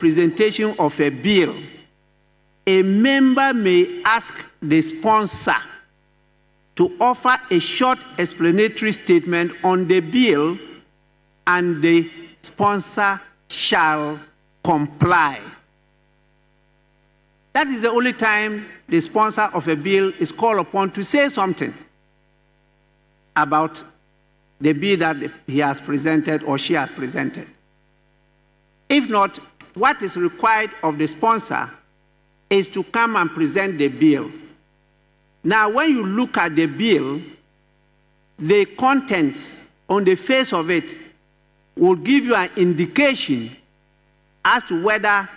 presentation of a bill, a member may ask the sponsor to offer a short explanatory statement on the bill, and the sponsor shall comply. That is the only time the sponsor of a bill is called upon to say something about the bill that he has presented or she has presented. If not, what is required of the sponsor is to come and present the bill. Now, when you look at the bill, the contents on the face of it will give you an indication as to whether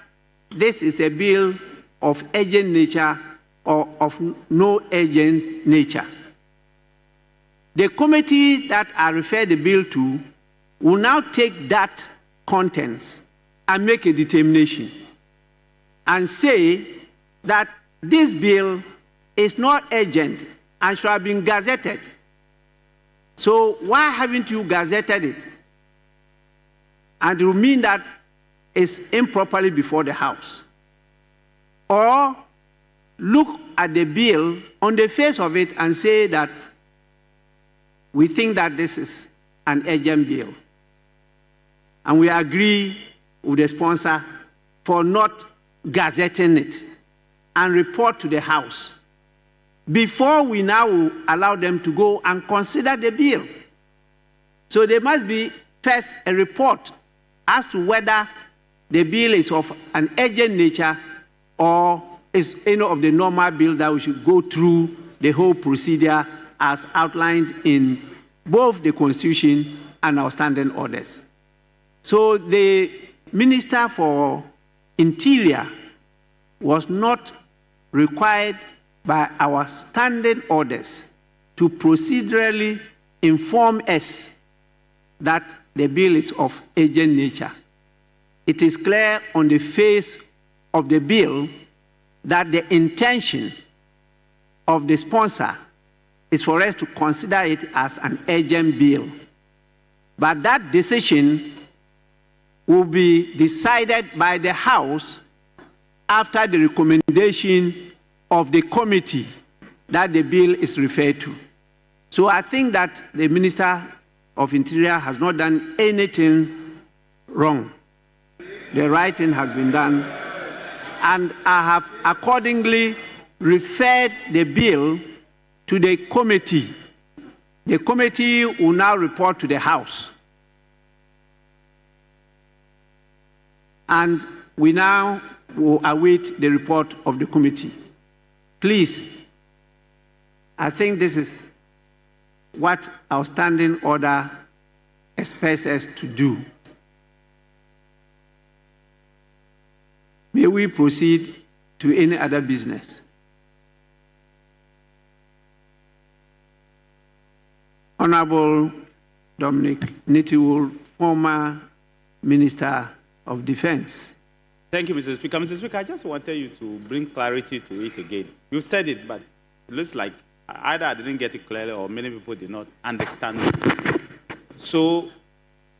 this is a bill of urgent nature or of no urgent nature. The committee that I refer the bill to will now take that contents and make a determination and say that this bill is not urgent and should have been gazetted. So why haven't you gazetted it? And it will mean that it's improperly before the House. Or look at the bill on the face of it and say that we think that this is an urgent bill. And we agree with the sponsor for not gazetting it and report to the House before we now will allow them to go and consider the bill. So there must be first a report as to whether the bill is of an urgent nature or is any of the normal bill that we should go through the whole procedure as outlined in both the Constitution and our standing orders. So the Minister for Interior was not required by our standing orders to procedurally inform us that the bill is of urgent nature. It is clear on the face of the bill that the intention of the sponsor is for us to consider it as an urgent bill. But that decision will be decided by the House after the recommendation of the committee that the bill is referred to. So I think that the Minister of Interior has not done anything wrong. The right thing has been done, and I have accordingly referred the bill to the committee. The committee will now report to the House. And we now will await the report of the committee. Please, I think this is what our standing order expects us to do. May we proceed to any other business. Honorable Dominic Nitiwul, former Minister of Defense. Thank you, Mr. Speaker. Mr. Speaker, I just wanted you to bring clarity to it again. You said it, but it looks like either I didn't get it clearly or many people did not understand it. So,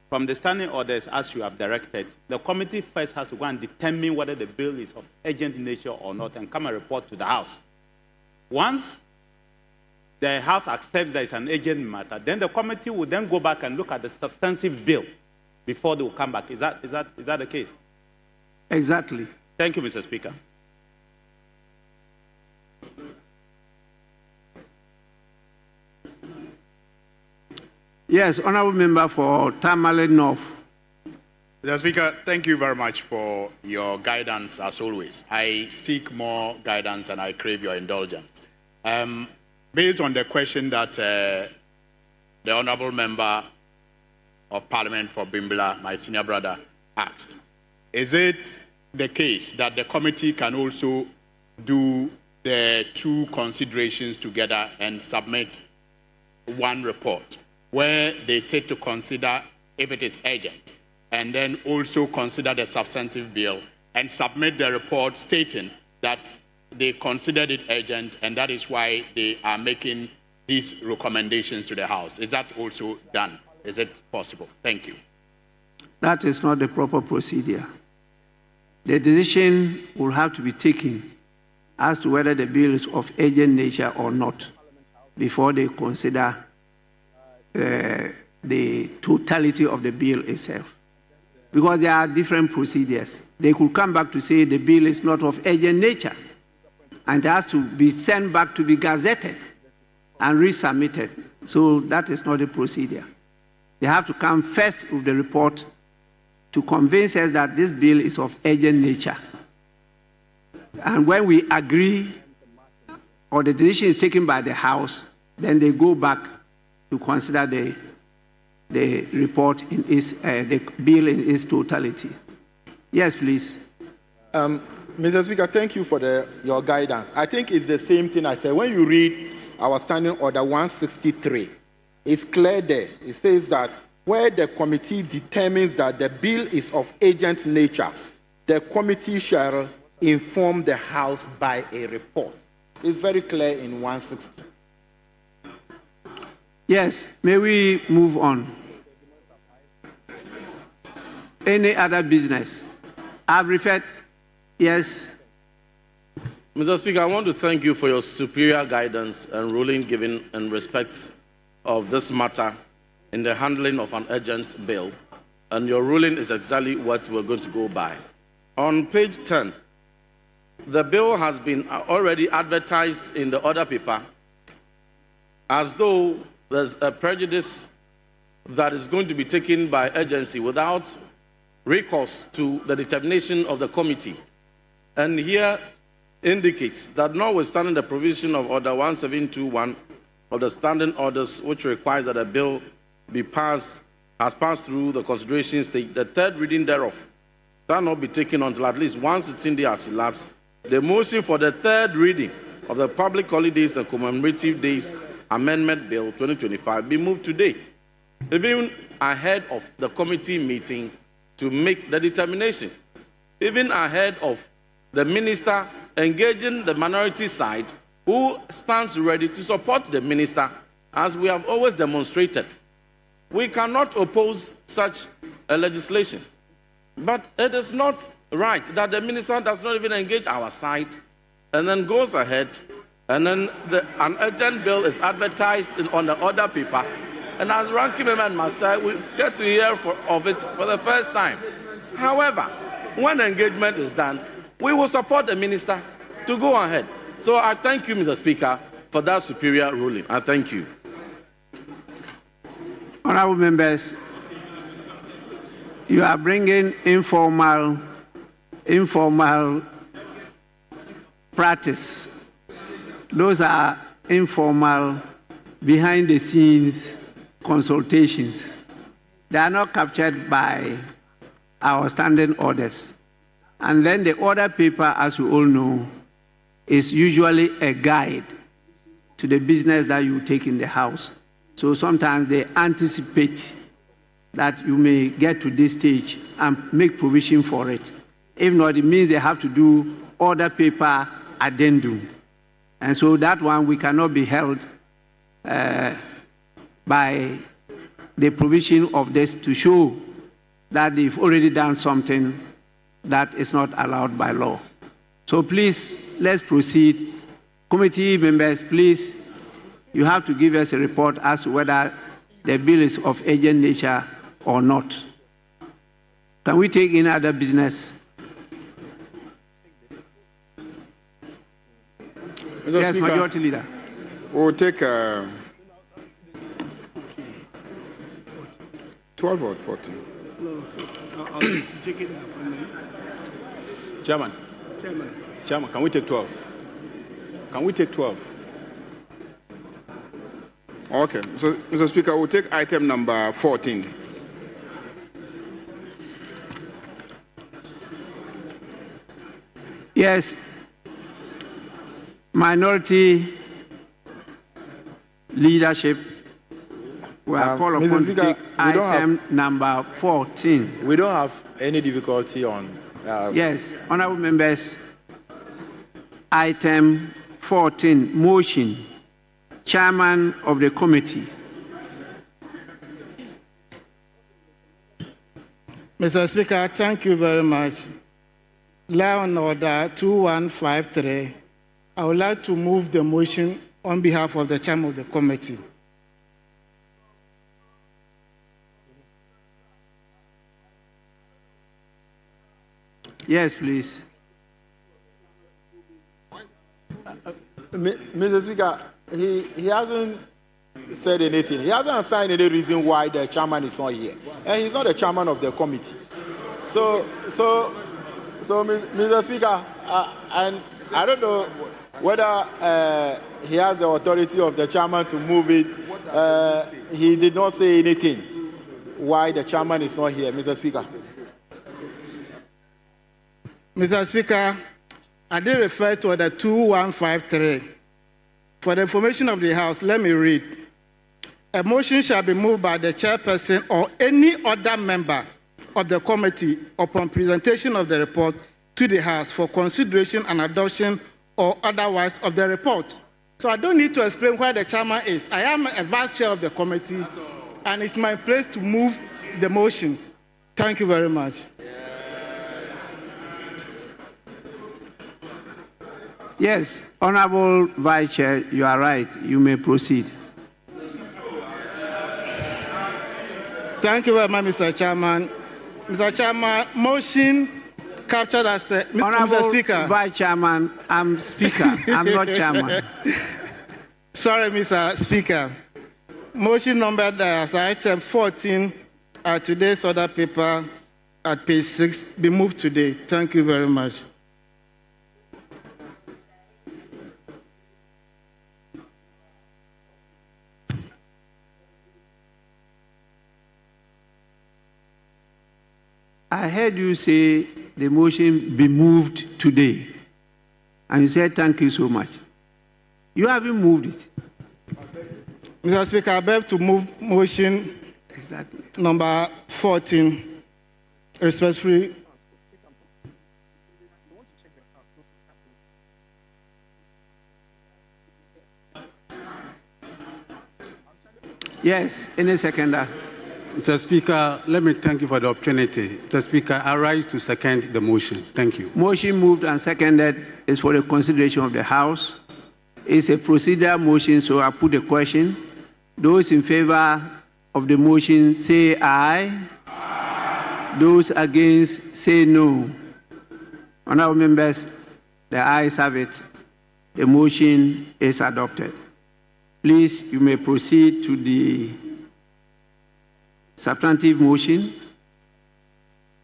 from the standing orders, as you have directed, the committee first has to go and determine whether the bill is of urgent nature or not and come and report to the House. Once the House accepts that it's an urgent matter, then the committee will then go back and look at the substantive bill before they will come back. Is that the case? Exactly. Thank you, Mr. Speaker. Yes, Honorable Member for Tamale North. Mr. Speaker, thank you very much for your guidance as always. I seek more guidance and I crave your indulgence. Based on the question that the Honorable Member of Parliament for Bimbla, my senior brother, asked, is it the case that the committee can also do the two considerations together and submit one report where they say to consider if it is urgent and then also consider the substantive bill and submit the report stating that they considered it urgent and that is why they are making these recommendations to the House? Is that also done? Is it possible? Thank you. That is not the proper procedure. the decision will have to be taken as to whether the bill is of urgent nature or not before they consider the totality of the bill itself. Because there are different procedures. They could come back to say the bill is not of urgent nature and it has to be sent back to be gazetted and resubmitted. So that is not a procedure. They have to come first with the report to convince us that this bill is of urgent nature. And when we agree or the decision is taken by the House, then they go back to consider the report in its, the bill in its totality. Yes, please. Mr. Speaker, thank you for your guidance. I think it's the same thing I said. When you read our Standing Order 163, it's clear there. It says that where the committee determines that the bill is of urgent nature, the committee shall inform the House by a report. It's very clear in 160. Yes, may we move on? Any other business? I've referred, yes. Mr. Speaker, I want to thank you for your superior guidance and ruling given in respect of this matter in the handling of an urgent bill. And your ruling is exactly what we're going to go by. On page 10, the bill has been already advertised in the order paper as though there's a prejudice that is going to be taken by urgency without recourse to the determination of the committee. And here indicates that notwithstanding the provision of Order 1721 of the Standing Orders, which requires that a bill has passed through the consideration stage, the third reading thereof shall not be taken until at least one sitting day has elapsed. The motion for the third reading of the Public Holidays and Commemorative Days Amendment Bill 2025 be moved today, even ahead of the committee meeting to make the determination, even ahead of the minister engaging the minority side, who stands ready to support the minister, as we have always demonstrated. We cannot oppose such a legislation, but it is not right that the minister does not even engage our side and then goes ahead and then an urgent bill is advertised on the order paper, and as ranking member must say, we get to hear of it for the first time. However, when engagement is done, we will support the minister to go ahead. So I thank you, Mr. Speaker, for that superior ruling. I thank you. Honorable members, you are bringing informal practice. Those are informal, behind the scenes consultations. They are not captured by our standing orders. And then the order paper, as you all know, is usually a guide to the business that you take in the House. So sometimes they anticipate that you may get to this stage and make provision for it. If not, it means they have to do order paper addendum. And so that one we cannot be held by the provision of this to show that they've already done something that is not allowed by law. So please, let's proceed. Committee members, please, you have to give us a report as to whether the bill is of urgent nature or not. Can we take in other business? Mr. Yes, Speaker, Majority Leader. we'll take 12 or 14. Chairman, can we take 12? Can we take 12? Okay. So, Mr. Speaker, we'll take item number 14. Yes, minority leadership, we are called Mr. upon to Speaker, take item number 14. We don't have any difficulty on. Yes, honorable members, item 14, motion, chairman of the committee. Mr. Speaker, thank you very much. Law and Order 2153, I would like to move the motion on behalf of the chairman of the committee. Yes, please. Mr. Speaker, he hasn't said anything. He hasn't assigned any reason why the chairman is not here. And he's not the chairman of the committee. So, Mr. Speaker, and I don't know whether he has the authority of the chairman to move it. He did not say anything why the chairman is not here, Mr. Speaker. Mr. Speaker, I did refer to Order 2153. For the information of the House, let me read. A motion shall be moved by the chairperson or any other member of the committee upon presentation of the report to the House for consideration and adoption or otherwise of the report. So I don't need to explain where the chairman is. I am a vice chair of the committee, and it's my place to move the motion. Thank you very much. Yes, Honorable Vice Chair, you are right. You may proceed. Thank you very much, Mr. Chairman. Mr. Chairman, motion captured as Honorable Mr. Speaker. Vice Chairman, I'm Speaker. I'm not Chairman. Sorry, Mr. Speaker. Motion numbered as item 14 at today's order paper at page 6 be moved today. Thank you very much. I heard you say the motion be moved today. And you said thank you so much. You haven't moved it. Mr. Speaker, I beg to move motion number 14, respectfully. Yes, any seconder. Mr. Speaker, let me thank you for the opportunity. Mr. Speaker, I rise to second the motion. Thank you. Motion moved and seconded is for the consideration of the House. It's a procedural motion, so I put the question. Those in favor of the motion say aye. Aye. Those against say no. Honorable members, the ayes have it. The motion is adopted. Please, you may proceed to the substantive motion.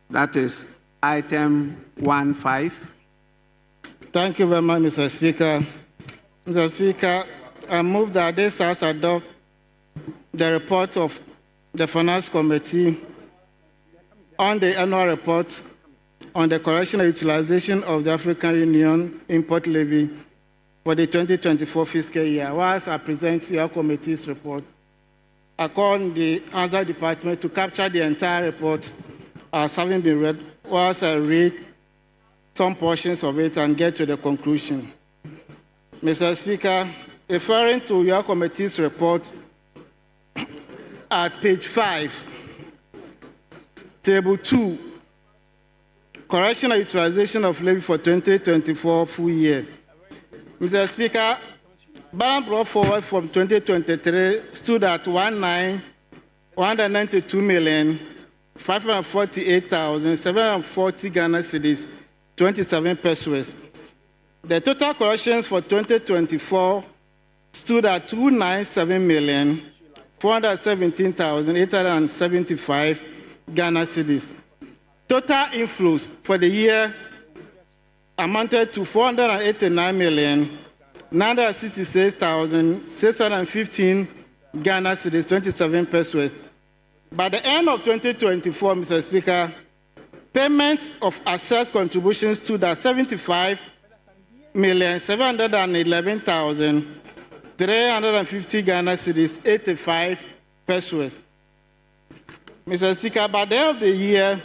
That is item 1.5. Thank you very much, Mr. Speaker. Mr. Speaker, I move that this House adopt the report of the Finance Committee on the annual report on the correctional utilization of the African Union import levy for the 2024 fiscal year. Whilst I present your committee's report, I call the other department to capture the entire report as having been read, whilst I read some portions of it and get to the conclusion. Mr. Speaker, referring to your committee's report at page 5, table 2, correctional utilization of levy for 2024 full year. Mr. Speaker, balance brought forward from 2023 stood at 192,548,740 Ghana cedis, 27 pesos. The total collections for 2024 stood at 297,417,875 Ghana cedis. Total inflows for the year amounted to 489,966,615 Ghana cedis, 27 pesos. By the end of 2024, Mr. Speaker, payments of assessed contributions stood at 75,711,350 Ghana cedis, 85 pesos. Mr. Speaker, by the end of the year,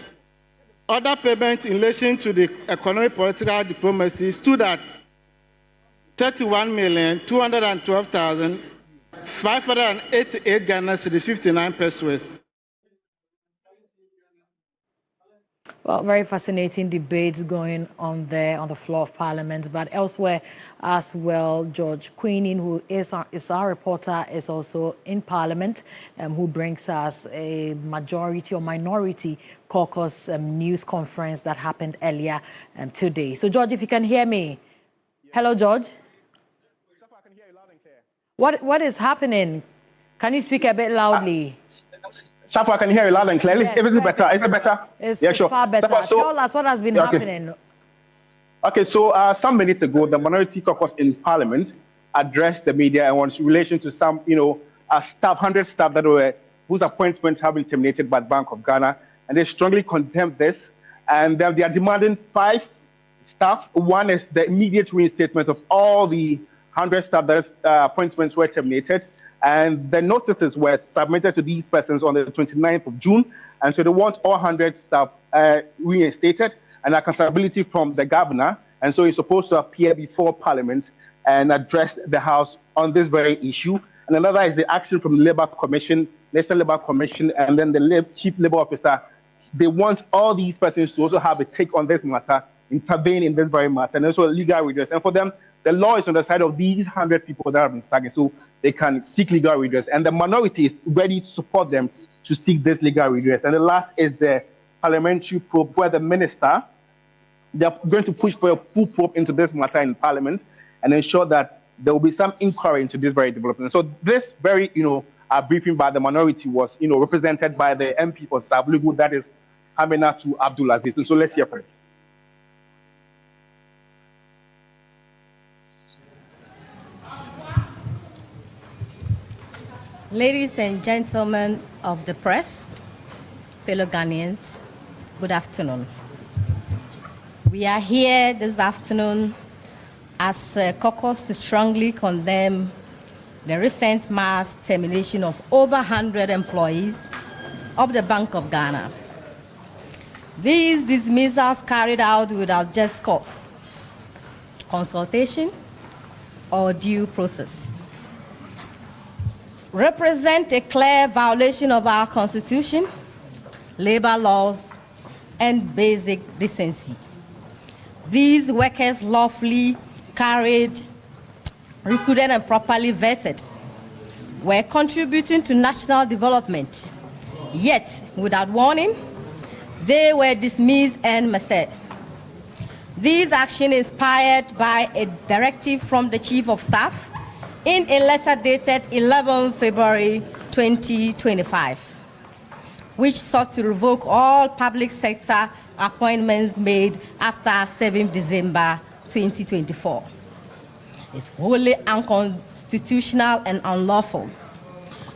other payments in relation to the economic political diplomacy stood at 31,212,588 Ghana cedis, 59 pesos. Well, very fascinating debates going on there on the floor of Parliament, but elsewhere as well. George Queening, who is our reporter, is also in Parliament, who brings us a majority or minority caucus news conference that happened earlier today. So, George, if you can hear me. Hello, George. What is happening? Can you speak a bit loudly? Sapo, I can hear you loud and clear. Yes, Is it better? Is it better? It's sure. far better. Sapo, Tell us what has been happening. Okay, so some minutes ago, the minority caucus in Parliament addressed the media and was in relation to some, staff, 100 staff that were whose appointments have been terminated by the Bank of Ghana, and they strongly condemn this. And they are demanding 5 staff. One is the immediate reinstatement of all the 100 staff that appointments were terminated. And the notices were submitted to these persons on the 29th of June. And so they want all 100 staff reinstated and accountability from the governor. And so he's supposed to appear before Parliament and address the House on this very issue. And another is the action from the Labour Commission, National Labour Commission, and then the Chief Labour Officer. They want all these persons to also have a take on this matter, intervene in this very matter, and also legal redress. And for them, the law is on the side of these 100 people that have been sacked, so they can seek legal redress. And the minority is ready to support them to seek this legal redress. And the last is the parliamentary probe, where the minister, they're going to push for a full probe into this matter in Parliament and ensure that there will be some inquiry into this very development. So this very, briefing by the minority was, represented by the MP for Sablugu, that is Aminatu Abdulaziz. So let's hear from it. Ladies and gentlemen of the press, fellow Ghanaians, good afternoon. We are here this afternoon as a caucus to strongly condemn the recent mass termination of over 100 employees of the Bank of Ghana. These dismissals carried out without just cause, consultation, or due process represent a clear violation of our Constitution, labor laws, and basic decency. These workers lawfully carried, recruited, and properly vetted were contributing to national development. Yet, without warning, they were dismissed and massacred. These actions inspired by a directive from the Chief of Staff in a letter dated 11 February 2025, which sought to revoke all public sector appointments made after 7 December 2024. It's wholly unconstitutional and unlawful.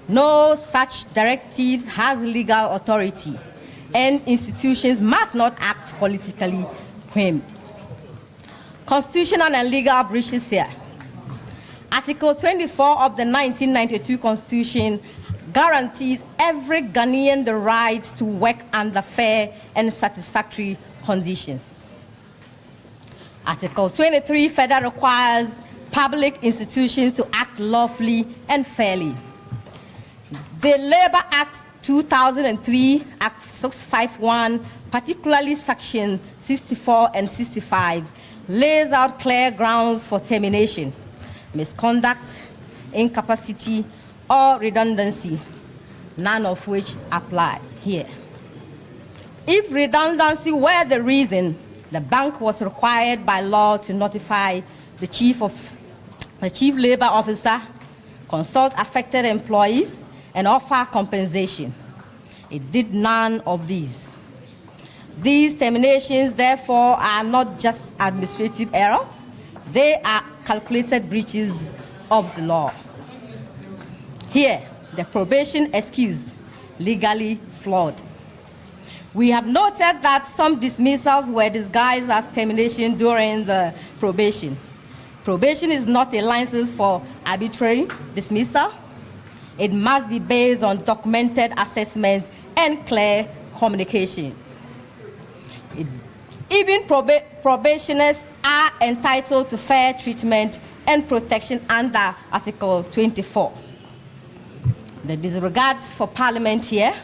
No such directive has legal authority, and institutions must not act politically whims. Constitutional and legal breaches here. Article 24 of the 1992 Constitution guarantees every Ghanaian the right to work under fair and satisfactory conditions. Article 23 further requires public institutions to act lawfully and fairly. The Labour Act 2003, Act 651, particularly Section 64 and 65, lays out clear grounds for termination: misconduct, incapacity, or redundancy, none of which apply here. If redundancy were the reason, the bank was required by law to notify the chief labor officer, consult affected employees, and offer compensation. It did none of these. These terminations, therefore, are not just administrative errors, they are calculated breaches of the law. Here, the probation excuse, legally flawed. We have noted that some dismissals were disguised as termination during the probation. Probation is not a license for arbitrary dismissal. It must be based on documented assessments and clear communication. Even probationers are entitled to fair treatment and protection under Article 24. The disregard for Parliament here,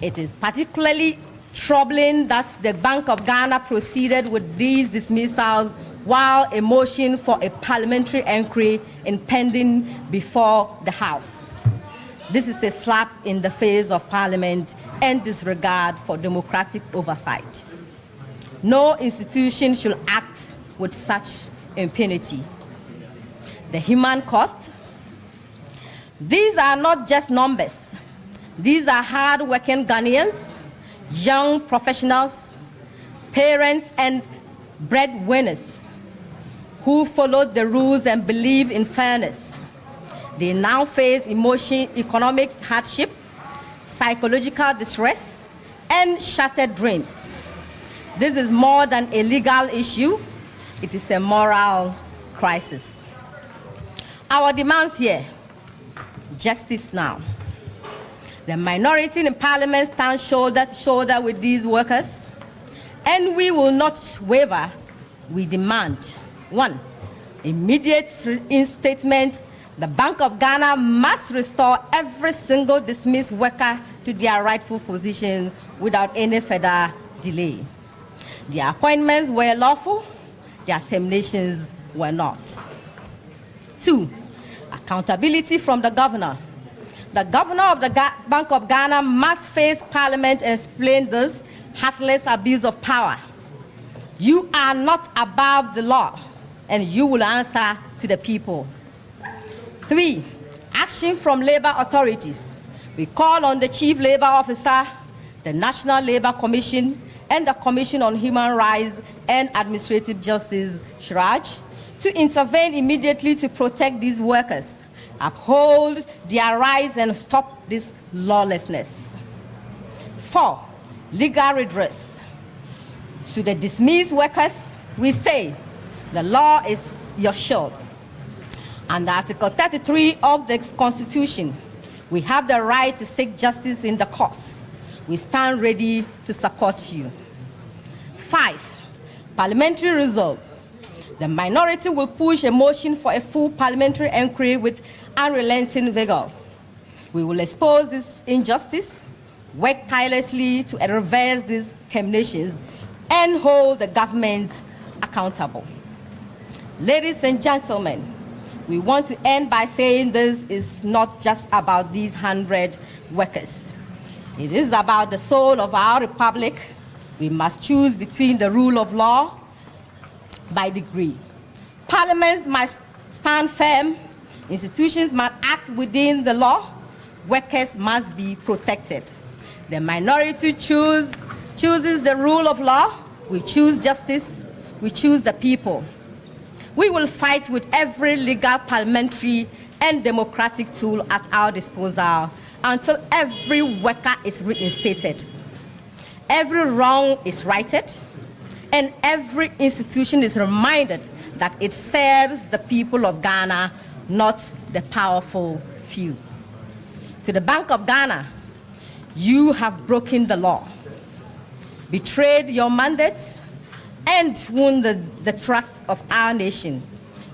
it is particularly Troubling that the Bank of Ghana proceeded with these dismissals while a motion for a parliamentary inquiry is pending before the House. This is a slap in the face of Parliament and disregard for democratic oversight. No institution should act with such impunity. The human cost. These are not just numbers. These are hard-working Ghanaians, young professionals, parents, and breadwinners who followed the rules and believe in fairness. They now face economic hardship, psychological distress, and shattered dreams. This is more than a legal issue. It is a moral crisis. Our demands here, justice now. The minority in Parliament stands shoulder to shoulder with these workers, and we will not waver. We demand, 1, immediate reinstatement. The Bank of Ghana must restore every single dismissed worker to their rightful position without any further delay. Their appointments were lawful, their terminations were not. 2, accountability from the governor. The governor of the Bank of Ghana must face Parliament and explain this heartless abuse of power. You are not above the law, and you will answer to the people. 3, action from labor authorities. We call on the Chief Labor Officer, the National Labor Commission, and the Commission on Human Rights and Administrative Justice, SHRAJ, to intervene immediately to protect these workers, uphold their rights, and stop this lawlessness. 4, legal redress. To the dismissed workers, we say, the law is your shield. Under Article 33 of the Constitution, we have the right to seek justice in the courts. We stand ready to support you. 5, parliamentary resolve. The minority will push a motion for a full parliamentary inquiry with unrelenting vigor. We will expose this injustice, work tirelessly to reverse these terminations, and hold the government accountable. Ladies and gentlemen, we want to end by saying this is not just about these 100 workers. It is about the soul of our republic. We must choose between the rule of law by degree. Parliament must stand firm. Institutions must act within the law. Workers must be protected. The minority chooses the rule of law. We choose justice. We choose the people. We will fight with every legal, parliamentary, and democratic tool at our disposal until every worker is reinstated, every wrong is righted, and every institution is reminded that it serves the people of Ghana, not the powerful few. To the Bank of Ghana, you have broken the law, betrayed your mandates, and won the trust of our nation.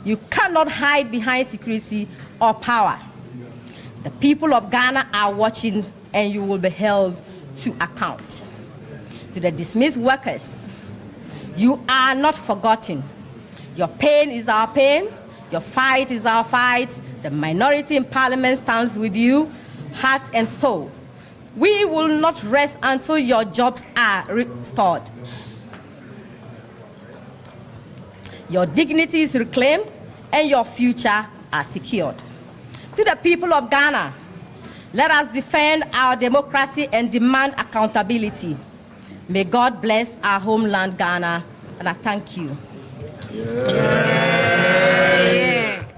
You cannot hide behind secrecy or power. The people of Ghana are watching, and you will be held to account. To the dismissed workers, you are not forgotten. Your pain is our pain. Your fight is our fight. The minority in Parliament stands with you, heart and soul. We will not rest until your jobs are restored. Your dignity is reclaimed, and your future are secured. To the people of Ghana, let us defend our democracy and demand accountability. May God bless our homeland, Ghana, and I thank you.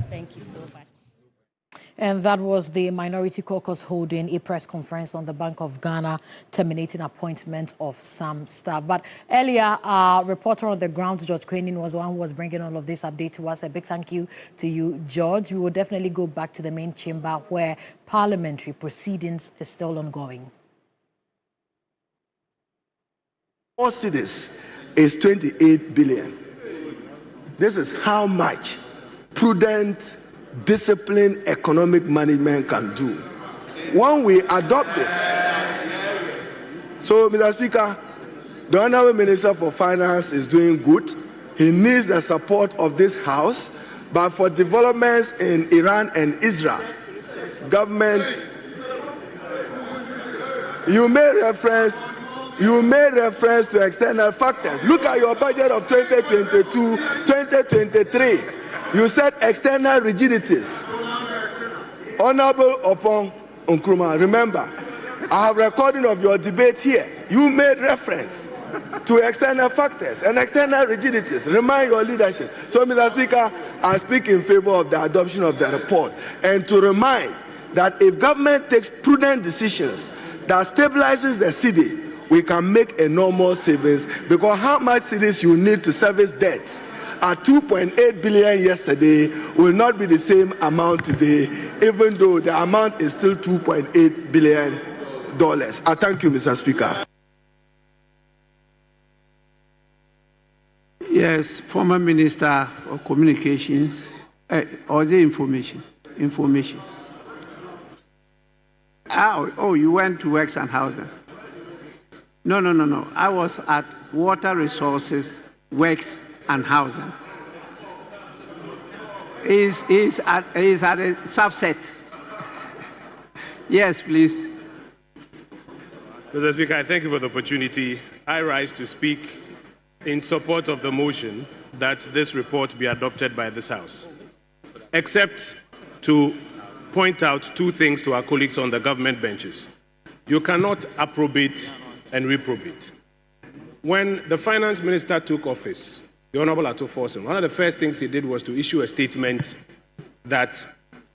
Thank you so much. And that was the Minority Caucus holding a press conference on the Bank of Ghana terminating appointment of some staff. But earlier, our reporter on the ground, George Queenin, was the one who was bringing all of this update to us. A big thank you to you, George. We will definitely go back to the main chamber where parliamentary proceedings is still ongoing. 4 cities is 28 billion. This is how much prudent, disciplined economic management can do when we adopt this. So, Mr. Speaker, The Honorable Minister for Finance is doing good. He needs the support of this House. But for developments in Iran and Israel, government, you made reference to external factors. Look at your budget of 2022-2023. You said external rigidities. Honorable Opong Nkrumah, remember, I have recording of your debate here. You made reference to external factors and external rigidities. Remind your leadership. So, Mr. Speaker, I speak in favor of the adoption of the report and to remind that if government takes prudent decisions that stabilizes the city, we can make enormous savings, because how much cities you need to service debts at 2.8 billion yesterday will not be the same amount today, even though the amount is still $2.8 billion. I thank you, Mr. Speaker. Yes, former Minister of Communications, or the information. Oh, you went to Works and Housing. No. I was at Water Resources, Works and Housing. Is at a subset. Yes, please. Mr. Speaker, I thank you for the opportunity. I rise to speak in support of the motion that this report be adopted by this House, except to point out two things to our colleagues on the government benches. You cannot approbate and reprobate. When the finance minister took office, the Honorable Ato Forson, one of the first things he did was to issue a statement that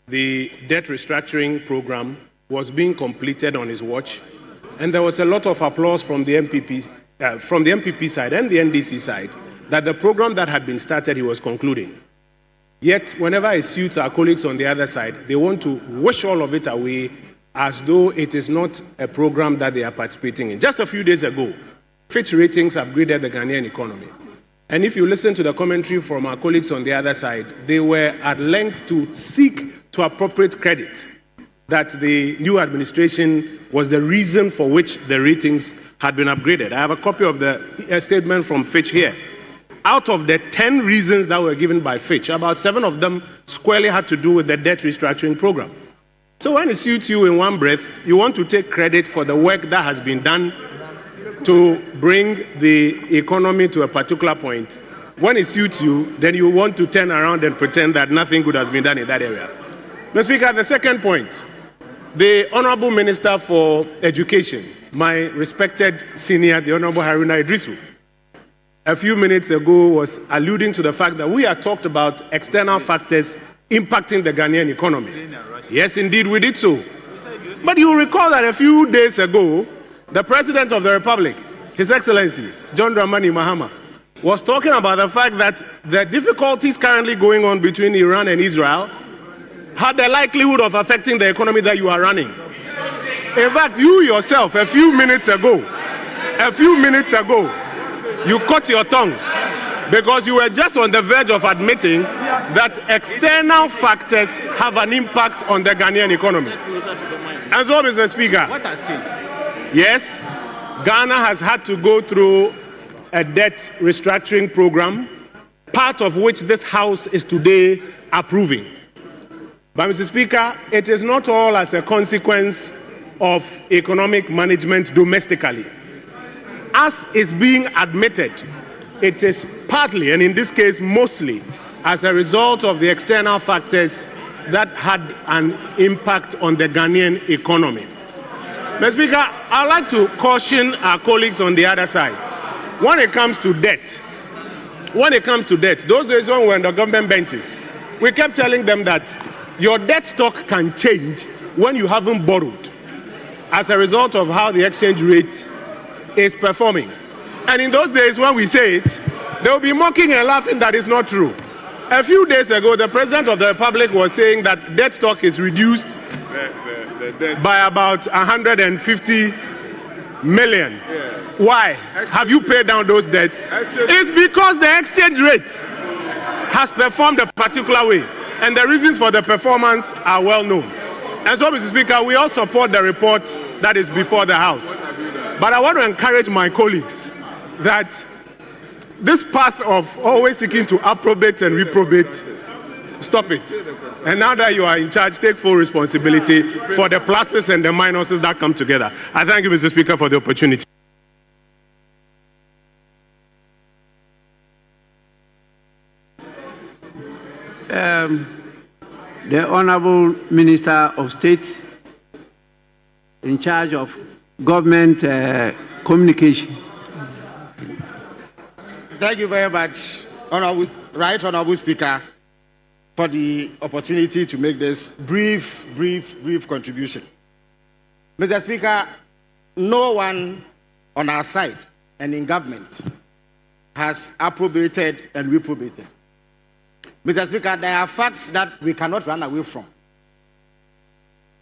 the debt restructuring program was being completed on his watch, and there was a lot of applause from the MPP side and the NDC side that the program that had been started, he was concluding. Yet, whenever it suits our colleagues on the other side, they want to wish all of it away as though it is not a program that they are participating in. Just a few days ago, Fitch Ratings upgraded the Ghanaian economy. And if you listen to the commentary from our colleagues on the other side, they were at length to seek to appropriate credit that the new administration was the reason for which the ratings had been upgraded. I have a copy of the statement from Fitch here. Out of the 10 reasons that were given by Fitch, about 7 of them squarely had to do with the debt restructuring program. So when it suits you in one breath, you want to take credit for the work that has been done to bring the economy to a particular point. When it suits you, then you want to turn around and pretend that nothing good has been done in that area. Mr. Speaker, the second point, the Honorable Minister for Education, my respected senior, the Honorable Haruna Idrisu, a few minutes ago was alluding to the fact that we had talked about external factors impacting the Ghanaian economy. Yes, indeed, we did so. But you recall that a few days ago, the President of the Republic, His Excellency, John Dramani Mahama, was talking about the fact that the difficulties currently going on between Iran and Israel had the likelihood of affecting the economy that you are running. In fact, you yourself, a few minutes ago, you caught your tongue because you were just on the verge of admitting that external factors have an impact on the Ghanaian economy. And so, Mr. Speaker, what has changed? Yes, Ghana has had to go through a debt restructuring program, part of which this House is today approving. But, Mr. Speaker, it is not all as a consequence of economic management domestically. As is being admitted, it is partly, and in this case mostly, as a result of the external factors that had an impact on the Ghanaian economy. Mr. Speaker, I'd like to caution our colleagues on the other side. When it comes to debt, those days when we were on the government benches, we kept telling them that your debt stock can change when you haven't borrowed as a result of how the exchange rate is performing. And in those days when we say it, they will be mocking and laughing that it's not true. A few days ago, the President of the Republic was saying that debt stock is reduced by about 150 million. Why? Have you paid down those debts? It's because the exchange rate has performed a particular way, and the reasons for the performance are well known. And so, Mr. Speaker, we all support the report that is before the House. But I want to encourage my colleagues that this path of always seeking to approbate and reprobate, stop it. And now that you are in charge, take full responsibility for the pluses and the minuses that come together. I thank you, Mr. Speaker, for the opportunity. The Honorable Minister of State in charge of government communication. Thank you very much, Honorable Speaker, for the opportunity to make this brief contribution. Mr. Speaker, no one on our side and in government has approbated and reprobated. Mr. Speaker, there are facts that we cannot run away from.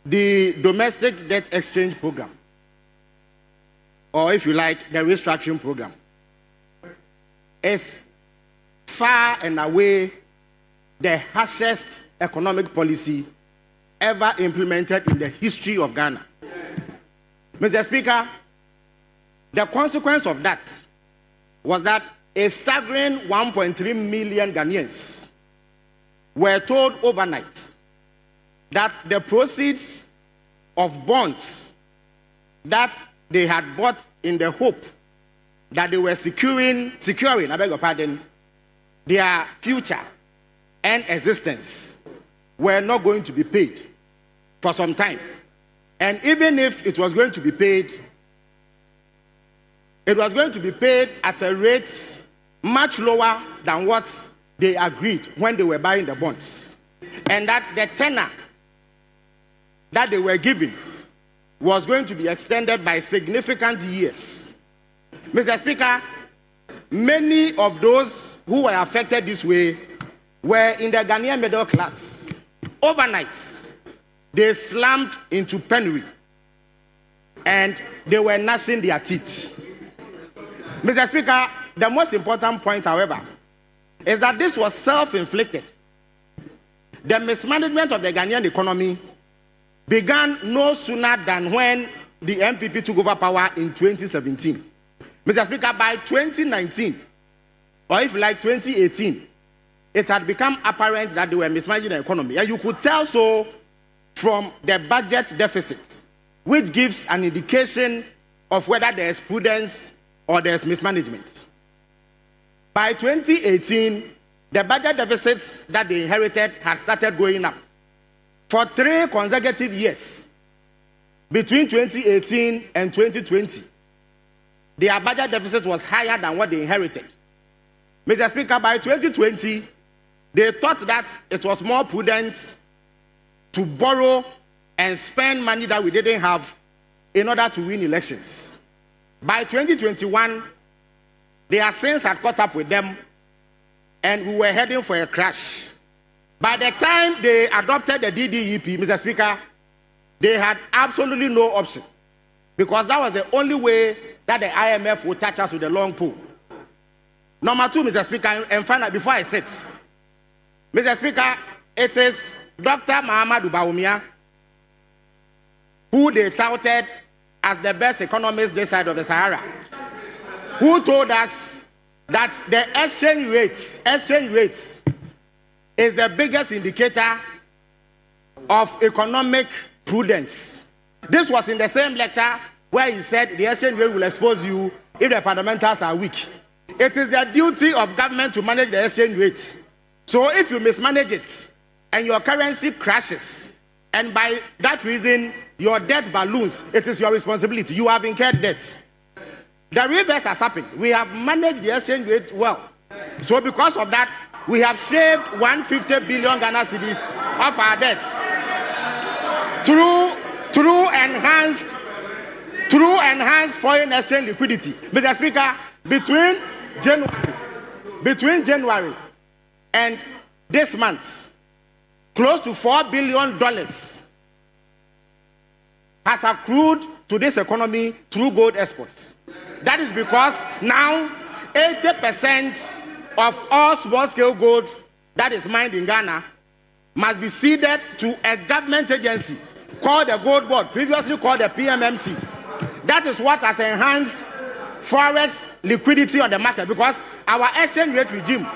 The domestic debt exchange program, or if you like, the restructuring program, is far and away the harshest economic policy ever implemented in the history of Ghana. Mr. Speaker, the consequence of that was that a staggering 1.3 million Ghanaians were told overnight that the proceeds of bonds that they had bought in the hope that they were securing, I beg your pardon, their future and existence were not going to be paid for some time. And even if it was going to be paid, it was going to be paid at a rate much lower than what they agreed when they were buying the bonds. And that the tenor that they were given was going to be extended by significant years. Mr. Speaker, many of those who were affected this way were in the Ghanaian middle class. Overnight, they slammed into penury and they were gnashing their teeth. Mr. Speaker, the most important point, however, is that this was self-inflicted. The mismanagement of the Ghanaian economy began no sooner than when the MPP took over power in 2017. Mr. Speaker, by 2019, or if you like 2018, it had become apparent that they were mismanaging the economy. And you could tell so from the budget deficit, which gives an indication of whether there is prudence or there is mismanagement. By 2018, the budget deficits that they inherited had started going up. For 3 consecutive years, between 2018 and 2020, their budget deficit was higher than what they inherited. Mr. Speaker, by 2020, they thought that it was more prudent to borrow and spend money that we didn't have in order to win elections. By 2021, their sins had caught up with them, and we were heading for a crash. By the time they adopted the DDEP, Mr. Speaker, they had absolutely no option, because that was the only way that the IMF would touch us with a long pole. Number 2, Mr. Speaker, and finally, before I sit, Mr. Speaker, it is Dr. Mahamadou Bawumia, who they touted as the best economist this side of the Sahara, who told us that the exchange rate is the biggest indicator of economic prudence. This was in the same lecture where he said the exchange rate will expose you if the fundamentals are weak. It is the duty of government to manage the exchange rate. So if you mismanage it and your currency crashes, and by that reason your debt balloons, it is your responsibility. You have incurred debt. The reverse has happened. We have managed the exchange rate well. So because of that, we have saved 150 billion Ghana cedis of our debt through enhanced foreign exchange liquidity. Mr. Speaker, between January and this month, close to $4 billion has accrued to this economy through gold exports. That is because now 80% of all small-scale gold that is mined in Ghana must be ceded to a government agency called the Gold Board, previously called the PMMC. That is what has enhanced forex liquidity on the market, because our exchange rate regime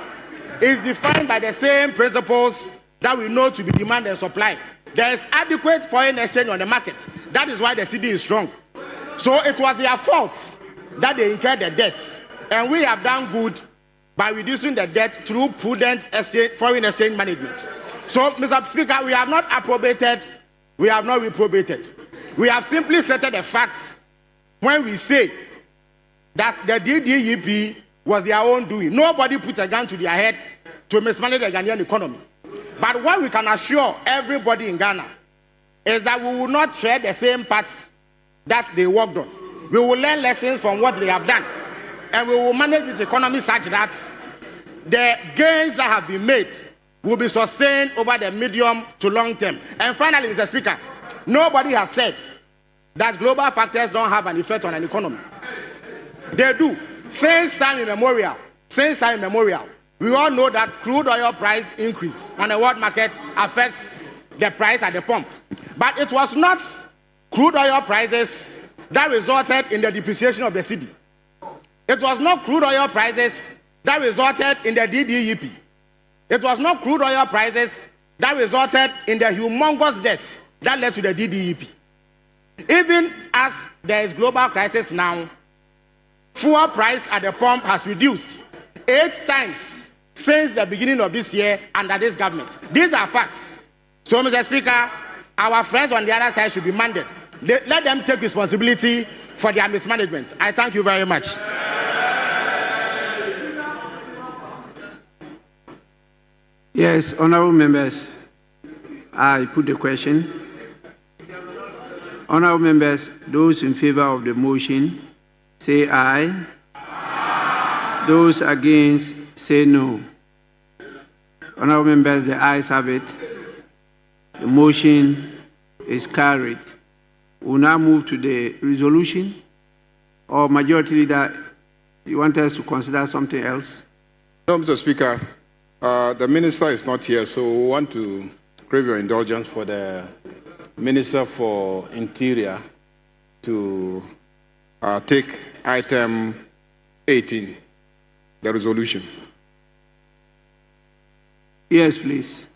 is defined by the same principles that we know to be demand and supply. There is adequate foreign exchange on the market. That is why the cedi is strong. So it was their fault that they incurred the debt, and we have done good by reducing the debt through prudent foreign exchange management. So, Mr. Speaker, we have not approbated, we have not reprobated. We have simply stated the facts when we say that the DDEP was their own doing. Nobody put a gun to their head to mismanage the Ghanaian economy. But what we can assure everybody in Ghana is that we will not tread the same paths that they worked on. We will learn lessons from what they have done, and we will manage this economy such that the gains that have been made will be sustained over the medium to long term. And finally, Mr. Speaker, nobody has said that global factors don't have an effect on an economy. They do. Since time immemorial, we all know that crude oil price increase on the world market affects the price at the pump. But it was not crude oil prices that resulted in the depreciation of the cedi. It was not crude oil prices that resulted in the DDEP. It was not crude oil prices that resulted in the humongous debts that led to the DDEP. Even as there is global crisis now, fuel price at the pump has reduced 8 times since the beginning of this year under this government. These are facts. So, Mr. Speaker, our friends on the other side should be mandate. Let them take responsibility for their mismanagement. I thank you very much. Yes, honorable members, I put the question. Honorable members, those in favor of the motion, say aye. Aye. Those against, say no. Honorable members, the ayes have it. The motion is carried. We'll now move to the resolution. Or Majority Leader, you want us to consider something else? No, Mr. Speaker. The minister is not here, so we want to crave your indulgence for the Minister for Interior to take item 18, the resolution. Yes, please.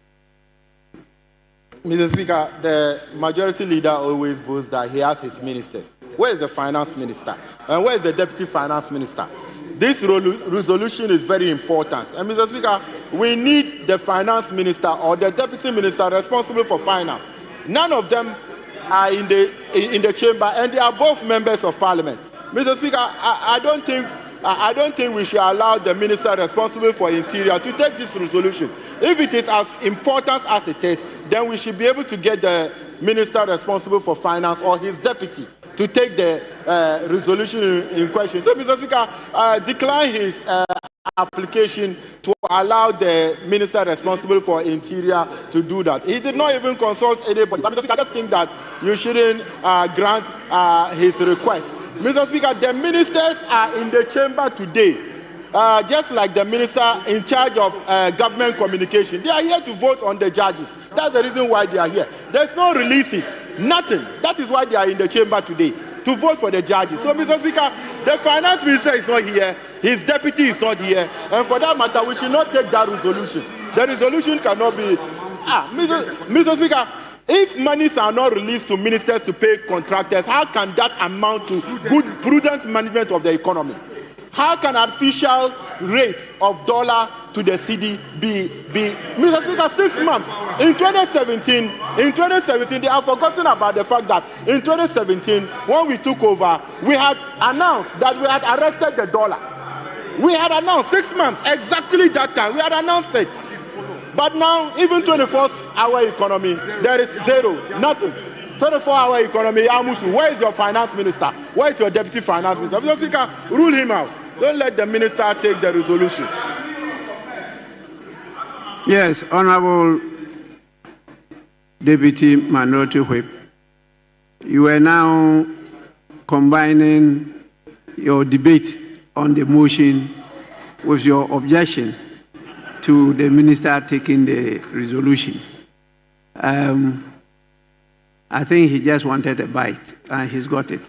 Mr. Speaker, the Majority Leader always boasts that he has his ministers. Where is the Finance Minister? And where is the Deputy Finance Minister? This resolution is very important. And Mr. Speaker, we need the Finance Minister or the Deputy Minister responsible for finance. None of them are in the chamber, and they are both members of Parliament. Mr. Speaker, I don't think we should allow the minister responsible for Interior to take this resolution. If it is as important as it is, then we should be able to get the minister responsible for finance or his deputy to take the resolution in question. So, Mr. Speaker, decline his application to allow the minister responsible for Interior to do that. He did not even consult anybody. But Mr. Speaker, I just think that you shouldn't grant his request. Mr. Speaker, the ministers are in the chamber today, just like the minister in charge of government communication. They are here to vote on the judges. That's the reason why they are here. There's no releases, nothing. That is why they are in the chamber today, to vote for the judges. So, Mr. Speaker, the finance minister is not here, his deputy is not here, and for that matter, we should not take that resolution. The resolution cannot be... Mr. Speaker, if monies are not released to ministers to pay contractors, how can that amount to good, prudent management of the economy? How can artificial rate of dollar to the cedi be Mr. Speaker, 6 months? In 2017, they have forgotten about the fact that in 2017, when we took over, we had announced that we had arrested the dollar. We had announced 6 months, exactly that time, we had announced it. But now, even 24-hour economy, there is zero, nothing. 24-hour economy, Amutu, where is your finance minister? Where is your deputy finance minister? Mr. Speaker, rule him out. Don't let the minister take the resolution. Yes, Honorable Deputy Minority Whip, you are now combining your debate on the motion with your objection to the minister taking the resolution. I think he just wanted a bite, and he's got it.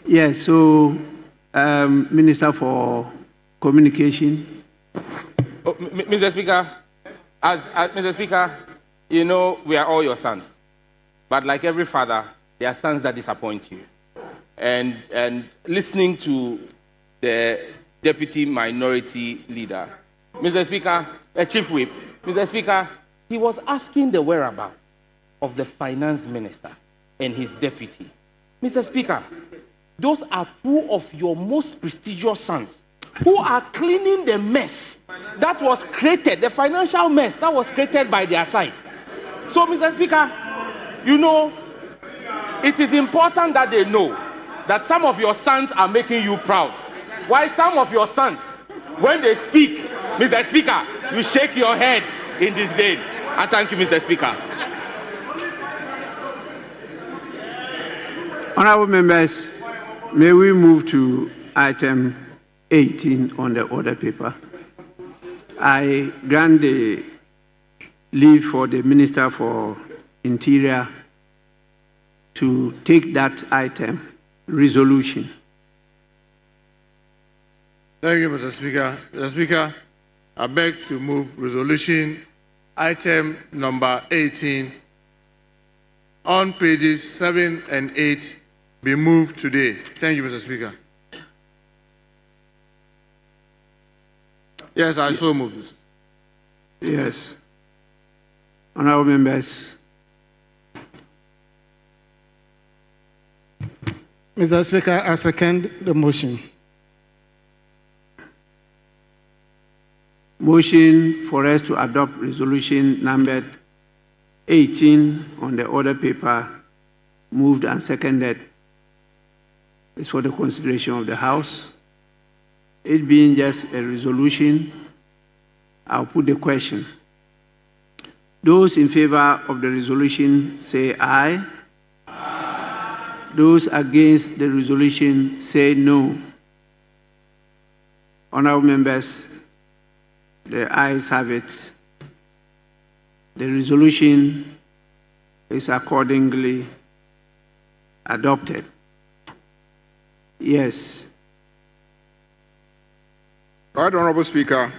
Yes, so Minister for Communication. Oh, Mr. Speaker, Mr. Speaker, you know we are all your sons, but like every father, there are sons that disappoint you. And listening to the Deputy Minority Leader, Mr. Speaker, Chief Whip, Mr. Speaker, he was asking the whereabouts of the Finance Minister and his deputy. Mr. Speaker, those are two of your most prestigious sons who are cleaning the mess that was created, the financial mess that was created by their side. So, Mr. Speaker, you know, it is important that they know that some of your sons are making you proud. While some of your sons, when they speak, Mr. Speaker, you shake your head in disdain. And thank you, Mr. Speaker. Honorable members, may we move to item 18 on the order paper. I grant the leave for the Minister for Interior to take that item, resolution. Thank you, Mr. Speaker. Mr. Speaker, I beg to move resolution item number 18 on pages 7 and 8 be moved today. Thank you, Mr. Speaker. Yes, I so move this. Yes. Honorable members. Mr. Speaker, I second the motion. Motion for us to adopt resolution numbered 18 on the order paper, moved and seconded, is for the consideration of the House. It being just a resolution, I'll put the question. Those in favor of the resolution say aye. Those against the resolution say no. Honorable members, the ayes have it. The resolution is accordingly adopted. Yes. Right, Honorable Speaker,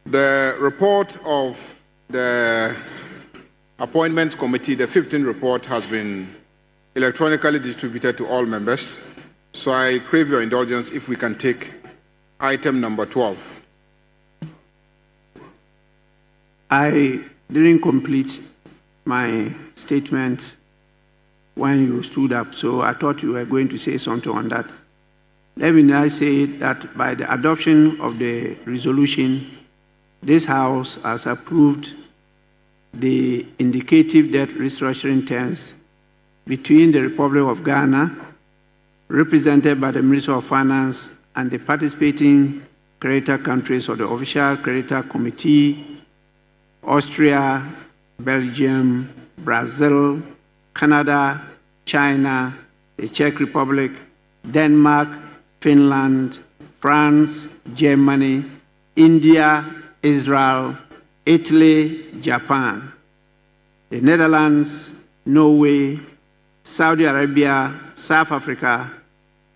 the report of the Appointments Committee, the 15th report, has been electronically distributed to all members. So I crave your indulgence if we can take item number 12. I didn't complete my statement when you stood up, so I thought you were going to say something on that. Let me now say that by the adoption of the resolution, this House has approved the indicative debt restructuring terms between the Republic of Ghana, represented by the Ministry of Finance, and the participating creditor countries of the Official Creditor Committee, Austria, Belgium, Brazil, Canada, China, the Czech Republic, Denmark, Finland, France, Germany, India, Israel, Italy, Japan, the Netherlands, Norway, Saudi Arabia, South Africa,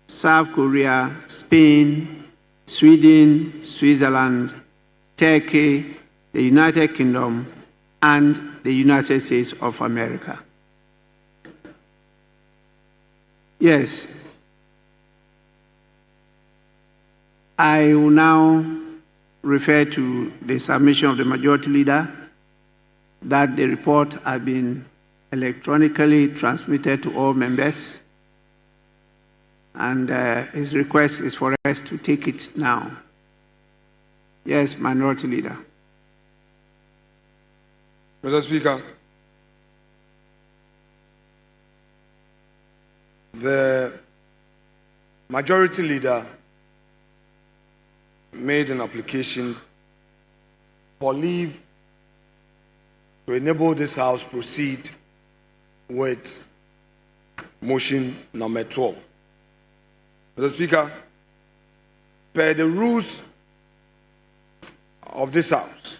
South Korea, Spain, Sweden, Switzerland, Turkey, the United Kingdom, and the United States of America. Yes. I will now refer to the submission of the Majority Leader that the report has been electronically transmitted to all members, and his request is for us to take it now. Yes, Minority Leader. Mr. Speaker, the Majority Leader made an application for leave to enable this House proceed with motion number 12. Mr. Speaker, per the rules of this House,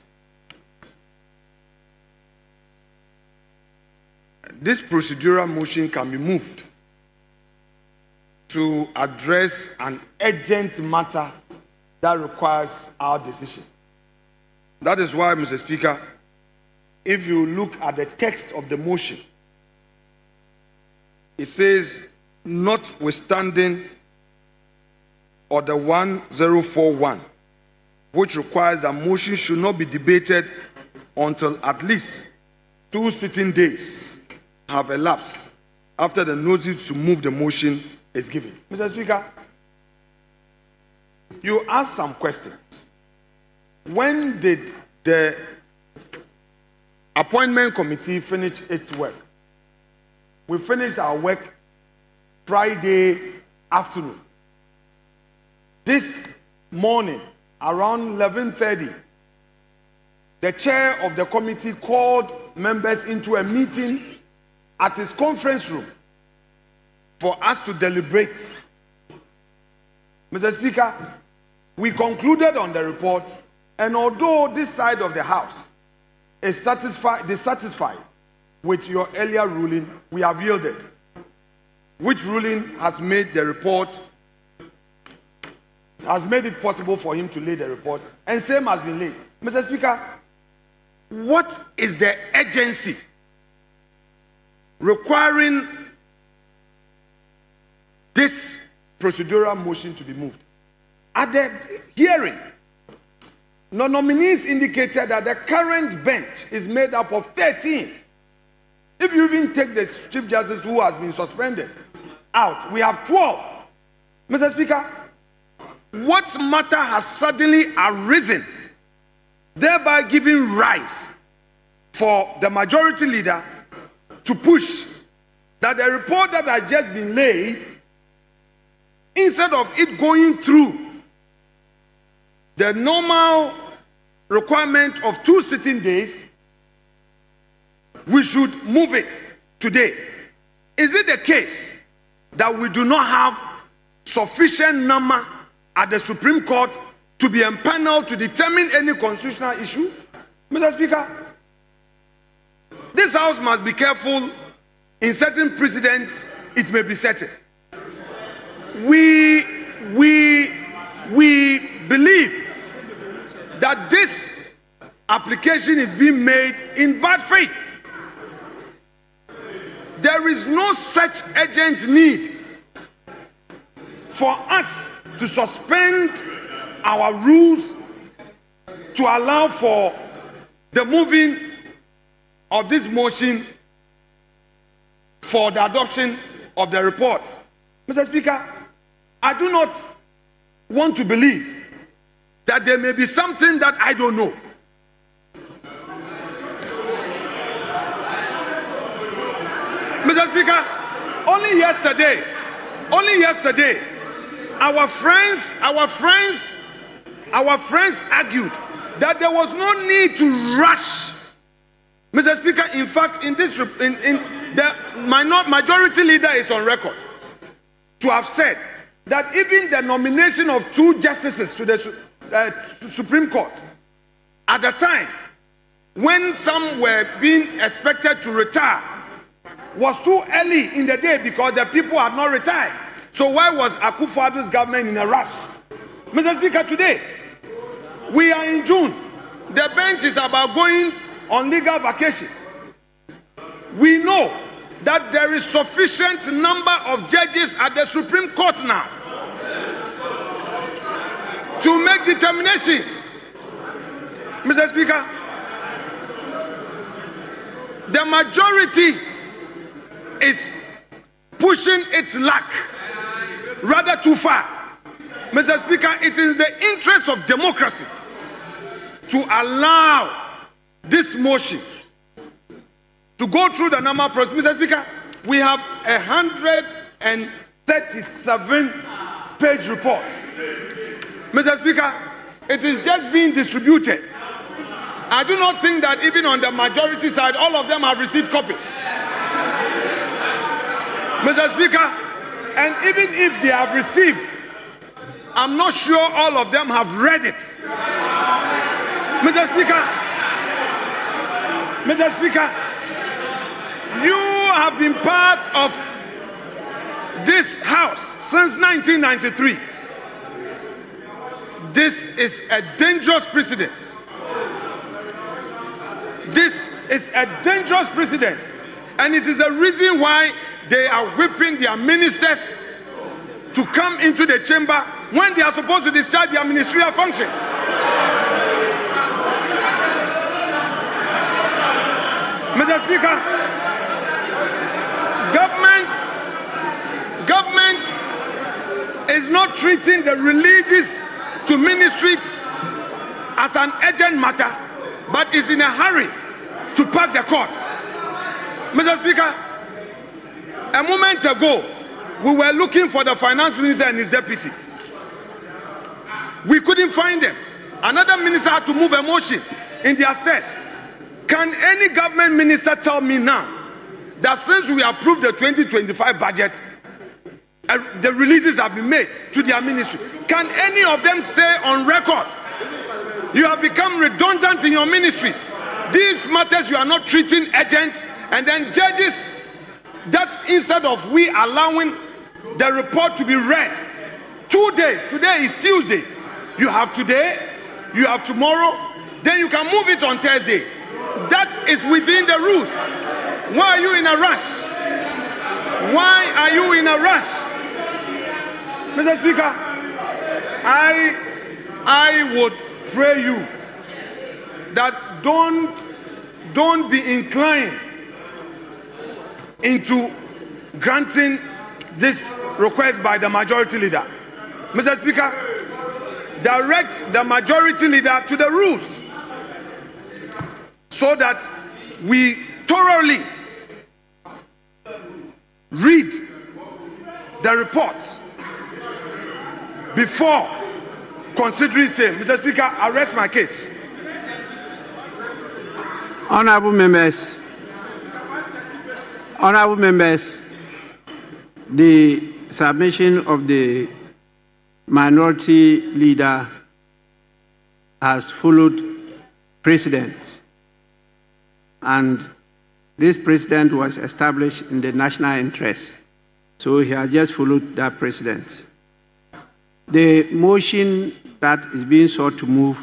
this procedural motion can be moved to address an urgent matter that requires our decision. That is why, Mr. Speaker, if you look at the text of the motion, it says, notwithstanding Order 1041, which requires that motion should not be debated until at least 2 sitting days have elapsed after the notice to move the motion is given. Mr. Speaker, you asked some questions. When did the appointment committee finish its work? We finished our work Friday afternoon. This morning, around 11:30, the chair of the committee called members into a meeting at his conference room for us to deliberate. Mr. Speaker, we concluded on the report, and although this side of the House is dissatisfied with your earlier ruling, we have yielded, which ruling has made the report, has made it possible for him to lay the report, and same has been laid. Mr. Speaker, what is the urgency requiring this procedural motion to be moved? At the hearing, the nominees indicated that the current bench is made up of 13. If you even take the Chief Justice who has been suspended out, we have 12. Mr. Speaker, what matter has suddenly arisen, thereby giving rise for the majority leader to push that the report that has just been laid, instead of it going through the normal requirement of 2 sitting days, we should move it today? Is it the case that we do not have sufficient number at the Supreme Court to be empaneled to determine any constitutional issue? Mr. Speaker, this House must be careful in certain precedents it may be setting. We believe that this application is being made in bad faith. There is no such urgent need for us to suspend our rules to allow for the moving of this motion for the adoption of the report. Mr. Speaker, I do not want to believe that there may be something that I don't know. Mr. Speaker, only yesterday, our friends argued that there was no need to rush. Mr. Speaker, in fact, the majority leader is on record to have said that even the nomination of 2 justices to the Supreme Court at the time when some were being expected to retire was too early in the day because the people had not retired. So why was Akufo-Addo's government in a rush? Mr. Speaker, today we are in June. The bench is about going on legal vacation. We know that there is sufficient number of judges at the Supreme Court now to make determinations. Mr. Speaker, the majority is pushing its luck rather too far. Mr. Speaker, it is the interest of democracy to allow this motion to go through the normal process. Mr. Speaker, we have 137-page report. Mr. Speaker, it is just being distributed. I do not think that even on the majority side, all of them have received copies. Mr. Speaker, and even if they have received, I'm not sure all of them have read it. Mr. Speaker, you have been part of this House since 1993. This is a dangerous precedent. This is a dangerous precedent, and it is a reason why they are whipping their ministers to come into the chamber when they are supposed to discharge their ministerial functions. Mr. Speaker, government is not treating the releases to ministry as an urgent matter, but is in a hurry to pack the courts. Mr. Speaker, a moment ago, we were looking for the finance minister and his deputy. We couldn't find them. Another minister had to move a motion in their stead. Can any government minister tell me now that since we approved the 2025 budget, the releases have been made to their ministry? Can any of them say on record, you have become redundant in your ministries? These matters you are not treating urgent, and then judges that instead of we allowing the report to be read 2 days, today is Tuesday, you have today, you have tomorrow, then you can move it on Thursday. That is within the rules. Why are you in a rush? Why are you in a rush? Mr. Speaker, I would pray you that don't be inclined into granting this request by the majority leader. Mr. Speaker, direct the majority leader to the rules so that we thoroughly read the reports before considering same. Mr. Speaker, I rest my case. Honorable members, the submission of the minority leader has followed precedent, and this precedent was established in the national interest, so he has just followed that precedent. The motion that is being sought to move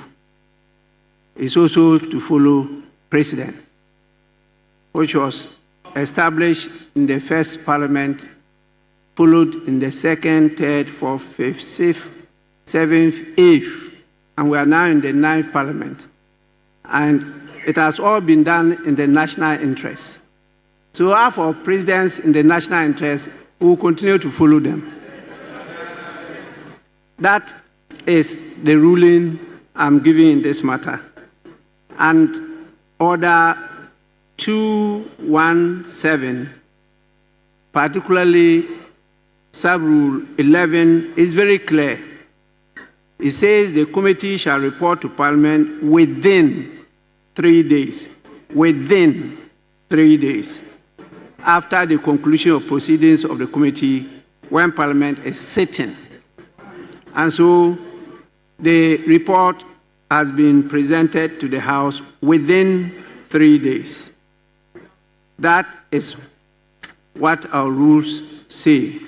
is also to follow precedent, which was established in the first parliament, followed in the second, third, fourth, fifth, sixth, seventh, eighth, and we are now in the ninth parliament. And it has all been done in the national interest. So our for presidents in the national interest, we will continue to follow them. That is the ruling I'm giving in this matter. And Order 217, particularly Sub-Rule 11, is very clear. It says the committee shall report to Parliament within 3 days. Within 3 days. After the conclusion of proceedings of the committee when Parliament is sitting. And so the report has been presented to the House within 3 days. That is what our rules say.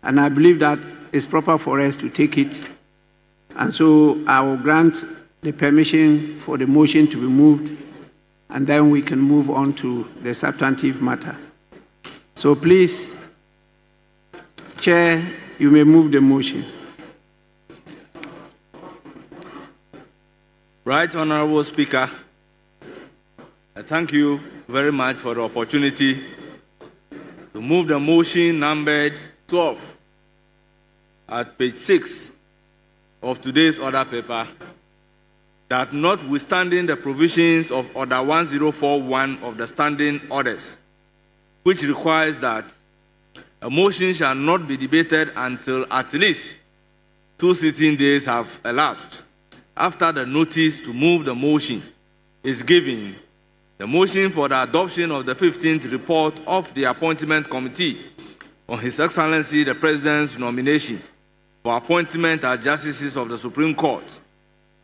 And I believe that it's proper for us to take it. And so I will grant the permission for the motion to be moved, and then we can move on to the substantive matter. So please, Chair, you may move the motion. Right, Honorable Speaker, I thank you very much for the opportunity to move the motion numbered 12 at page 6 of today's order paper, that notwithstanding the provisions of Order 1041 of the Standing Orders, which requires that a motion shall not be debated until at least 2 sitting days have elapsed after the notice to move the motion is given, the motion for the adoption of the 15th report of the Appointment Committee on His Excellency the President's nomination for appointment as Justices of the Supreme Court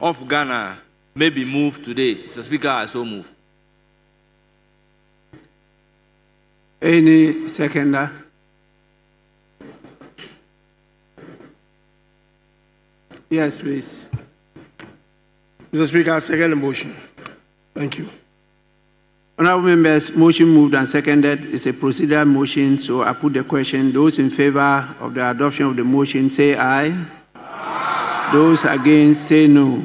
of Ghana may be moved today. Mr. Speaker, I so move. Any seconder? Yes, please. Mr. Speaker, I second the motion. Thank you. Honorable members, motion moved and seconded. It's a procedural motion, so I put the question. Those in favor of the adoption of the motion say aye. Aye. Those against say no.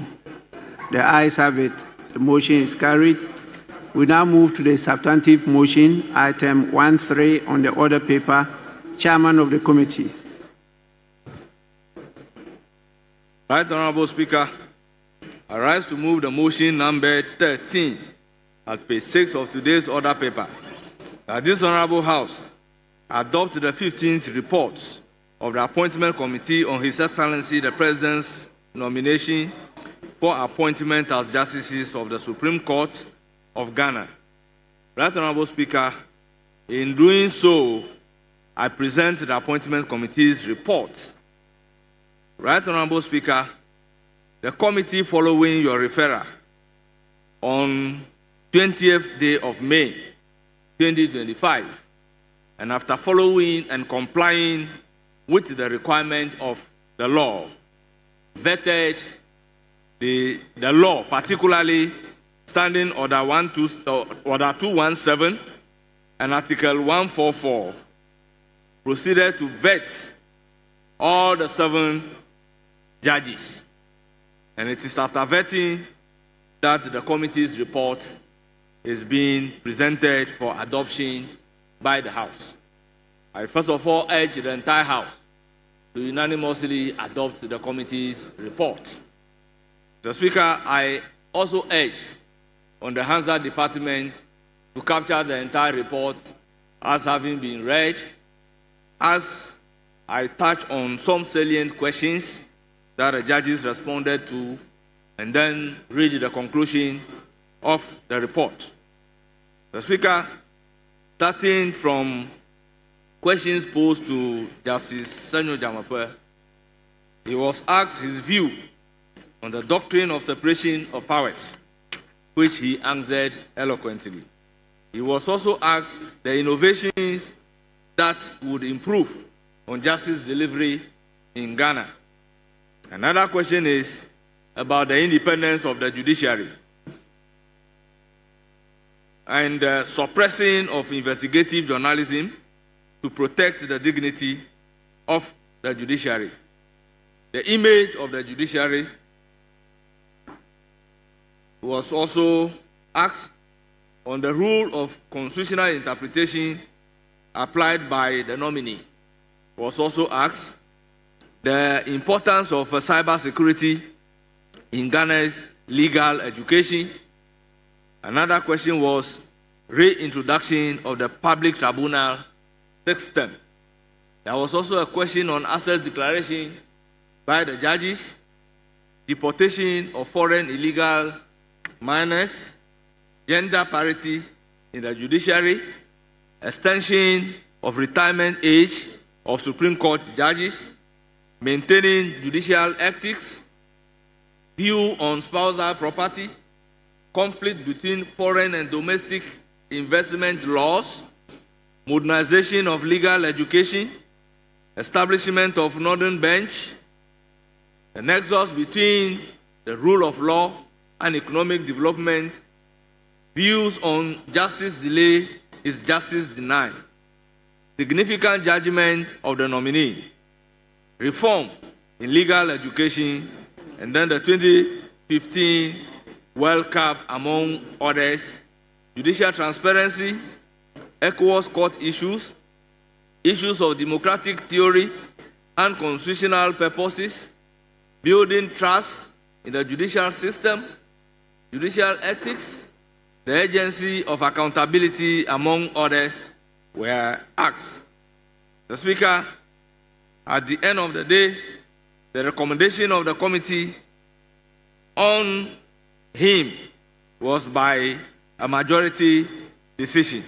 The ayes have it. The motion is carried. We now move to the substantive motion, item 1.3 on the order paper. Chairman of the committee. Right, Honorable Speaker, I rise to move the motion number 13 at page 6 of today's order paper, that this Honorable House adopt the 15th reports of the Appointment Committee on His Excellency the President's nomination for appointment as Justices of the Supreme Court of Ghana. Right, Honorable Speaker, in doing so, I present the Appointment Committee's reports. Right, Honorable Speaker, the committee following your referral on 20th day of May 2025, and after following and complying with the requirement of the law, vetted the law, particularly Standing Order 217 and Article 144, proceeded to vet all the 7 judges. And it is after vetting that the committee's report is being presented for adoption by the House. I first of all urge the entire House to unanimously adopt the committee's report. Mr. Speaker, I also urge on the Hansard Department to capture the entire report as having been read, as I touch on some salient questions that the judges responded to, and then read the conclusion of the report. The Speaker, starting from questions posed to Justice Senyo Jamape, he was asked his view on the doctrine of separation of powers, which he answered eloquently. He was also asked the innovations that would improve on justice delivery in Ghana. Another question is about the independence of the judiciary and suppressing of investigative journalism to protect the dignity of the judiciary. The image of the judiciary was also asked on the rule of constitutional interpretation applied by the nominee. Was also asked the importance of cyber security in Ghana's legal education. Another question was reintroduction of the public tribunal system. There was also a question on asset declaration by the judges, deportation of foreign illegal minors, gender parity in the judiciary, extension of retirement age of Supreme Court judges, maintaining judicial ethics, view on spousal property, conflict between foreign and domestic investment laws, modernization of legal education, establishment of Northern Bench, the nexus between the rule of law and economic development, views on justice delay is justice denied, significant judgment of the nominee, reform in legal education, and then the 2015 World Cup, among others, judicial transparency, ECOWAS court issues, issues of democratic theory and constitutional purposes, building trust in the judicial system, judicial ethics, the agency of accountability, among others, were asked. The Speaker, at the end of the day, the recommendation of the committee on him was by a majority decision.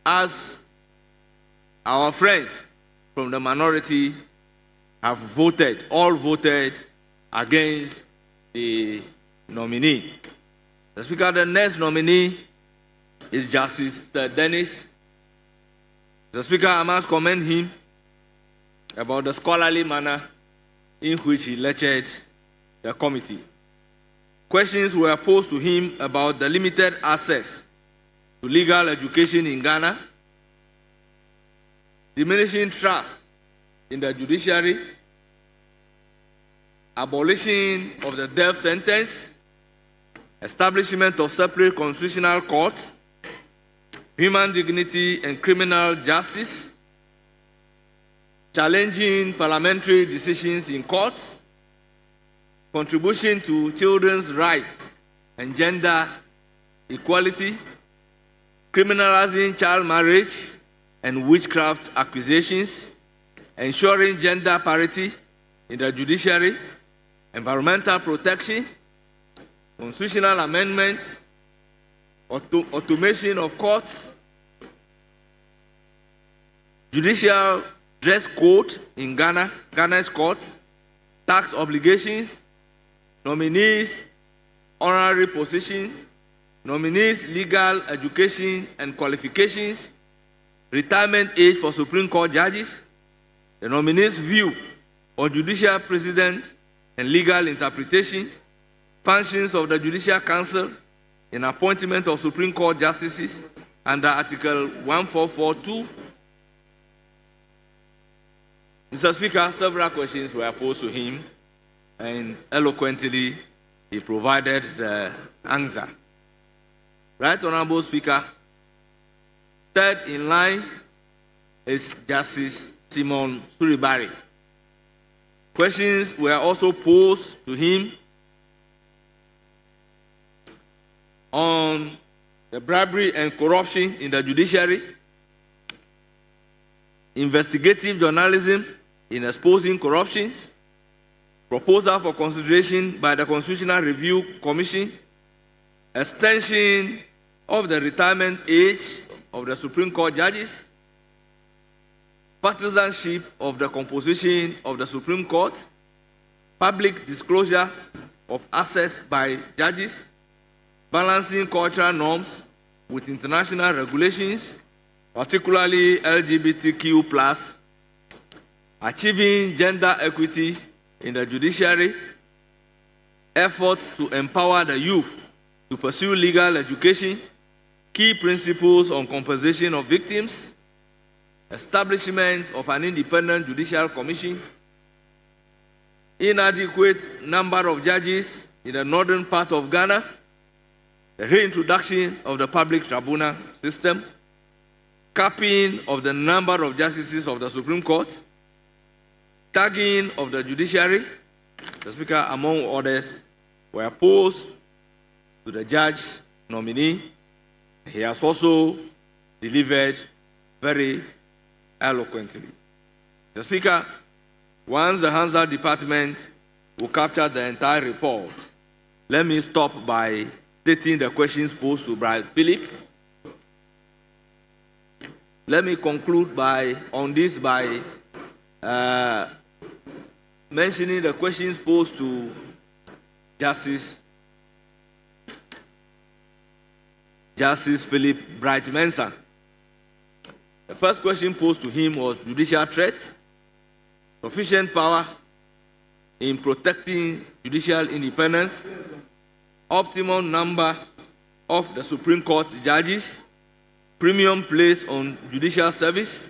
As our friends from the minority have voted, all voted against the nominee. The Speaker, the next nominee is Justice Sir Dennis. The Speaker, I must commend him about the scholarly manner in which he lectured the committee. Questions were posed to him about the limited access to legal education in Ghana, diminishing trust in the judiciary, abolition of the death sentence, establishment of separate constitutional courts, human dignity and criminal justice, challenging parliamentary decisions in courts, contribution to children's rights and gender equality, criminalizing child marriage and witchcraft accusations, ensuring gender parity in the judiciary, environmental protection, constitutional amendment, automation of courts, judicial dress code in Ghana's courts, tax obligations, nominees' honorary position, nominees' legal education and qualifications, retirement age for Supreme Court judges, the nominees' view on judicial precedent and legal interpretation, functions of the Judicial Council in appointment of Supreme Court justices under Article 1442. Mr. Speaker, several questions were posed to him, and eloquently he provided the answer. Right Honorable Speaker, third in line is Justice Simon Suribari. Questions were also posed to him on the bribery and corruption in the judiciary, investigative journalism in exposing corruptions, proposal for consideration by the Constitutional Review Commission, extension of the retirement age of the Supreme Court judges, partisanship of the composition of the Supreme Court, public disclosure of assets by judges, balancing cultural norms with international regulations, particularly LGBTQ+, achieving gender equity in the judiciary, efforts to empower the youth to pursue legal education, key principles on compensation of victims, establishment of an independent judicial commission, inadequate number of judges in the northern part of Ghana, the reintroduction of the public tribunal system, capping of the number of justices of the Supreme Court, tagging of the judiciary. The Speaker, among others, were posed to the judge nominee. He has also delivered very eloquently. The Speaker, once the Hansard Department will capture the entire report, let me stop by stating the questions posed to Brad Philip. Let me conclude by mentioning the questions posed to Justice Philip Bright Mensah. The first question posed to him was judicial threats, sufficient power in protecting judicial independence, optimum number of the Supreme Court judges, premium placed on judicial service,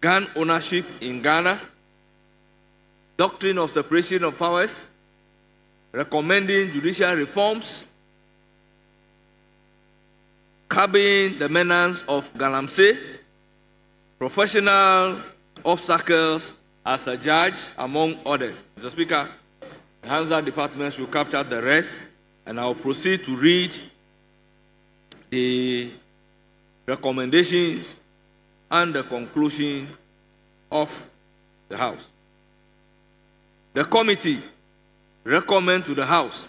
gun ownership in Ghana, doctrine of separation of powers, recommending judicial reforms, curbing the menace of galamsey, professional obstacles as a judge, among others. Mr. Speaker, the Hansard Department should capture the rest, and I will proceed to read the recommendations and the conclusion of the House. The committee recommend to the House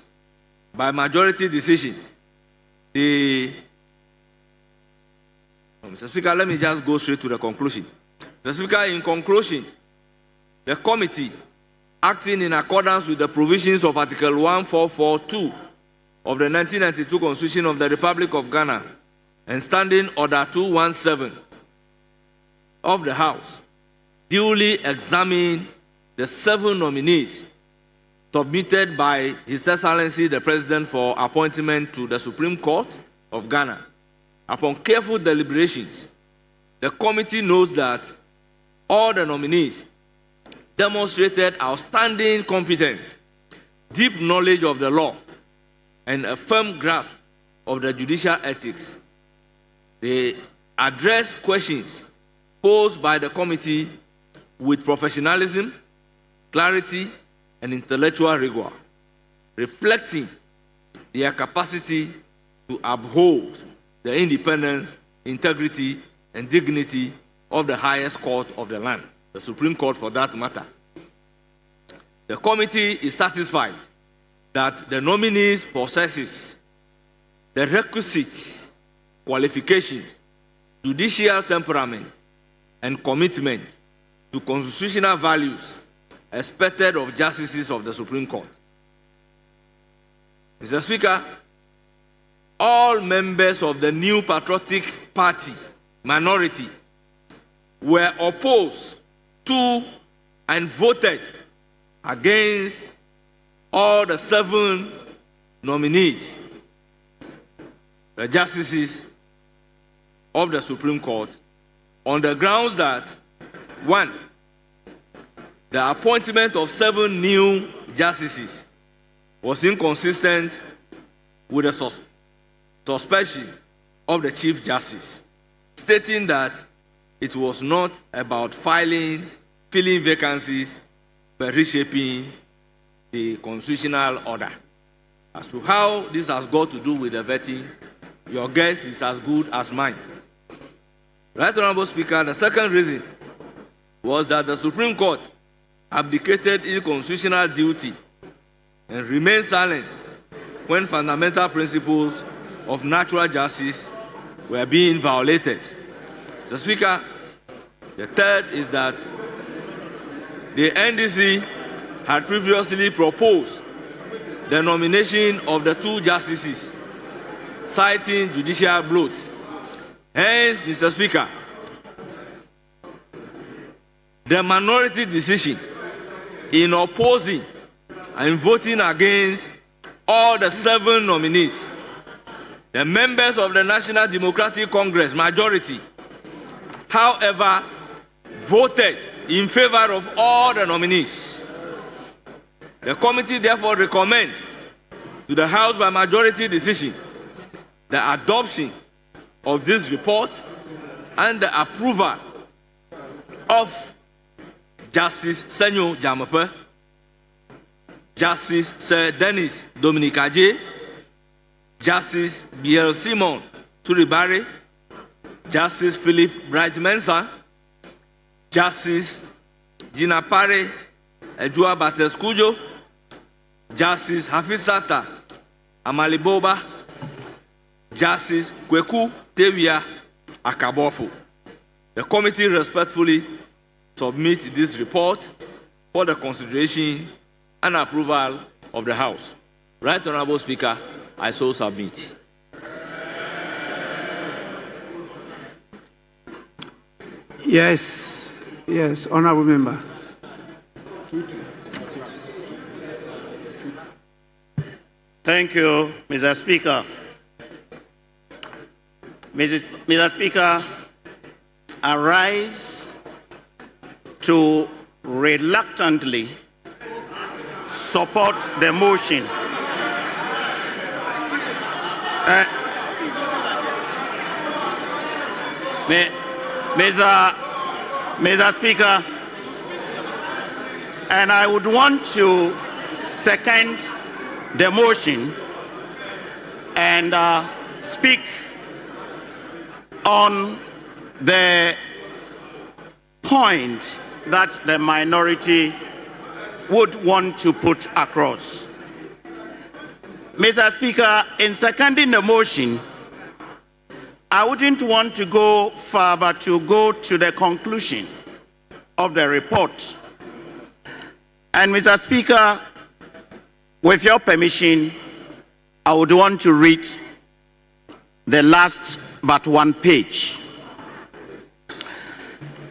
by majority decision Mr. Speaker, let me just go straight to the conclusion. Mr. Speaker, in conclusion, the committee, acting in accordance with the provisions of Article 1442 of the 1992 Constitution of the Republic of Ghana and Standing Order 217 of the House, duly examined the 7 nominees submitted by His Excellency the President for appointment to the Supreme Court of Ghana. Upon careful deliberations, the committee knows that all the nominees demonstrated outstanding competence, deep knowledge of the law, and a firm grasp of the judicial ethics. They addressed questions posed by the committee with professionalism, clarity, and intellectual rigor, reflecting their capacity to uphold the independence, integrity, and dignity of the highest court of the land, the Supreme Court for that matter. The committee is satisfied that the nominees possesses the requisite qualifications, judicial temperament, and commitment to constitutional values expected of justices of the Supreme Court. Mr. Speaker, all members of the New Patriotic Party minority were opposed to and voted against all the 7 nominees, the justices of the Supreme Court, on the grounds that, 1, the appointment of 7 new justices was inconsistent with the suspension of the Chief Justice, stating that it was not about filling vacancies, but reshaping the constitutional order. As to how this has got to do with the vetting, your guess is as good as mine. Right Honorable Speaker, the second reason was that the Supreme Court abdicated its constitutional duty and remained silent when fundamental principles of natural justice were being violated. Mr. Speaker, the third is that the NDC had previously proposed the nomination of the 2 justices, citing judicial bloat. Hence, Mr. Speaker, the minority decision in opposing and voting against all the 7 nominees, the members of the National Democratic Congress majority, however, voted in favor of all the nominees. The committee therefore recommends to the House by majority decision the adoption of this report and the approval of Justice Senyo Jamope, Justice Sir Dennis Dominic Adjei, Justice B.L. Simon Turibari, Justice Philip Bright Mensah, Justice Gina Pare Ejua Batescujo, Justice Hafizata Amaliboba, Justice Kweku Tewia Akabofo. The committee respectfully submits this report for the consideration and approval of the House. Right Honorable Speaker, I so submit. Yes, Honorable Member. Thank you, Mr. Speaker. Mr. Speaker, I rise to reluctantly support the motion. Mr. Speaker, and I would want to second the motion and speak on the point that the minority would want to put across. Mr. Speaker, in seconding the motion, I wouldn't want to go far, but to go to the conclusion of the report. And Mr. Speaker, with your permission, I would want to read the last but one page.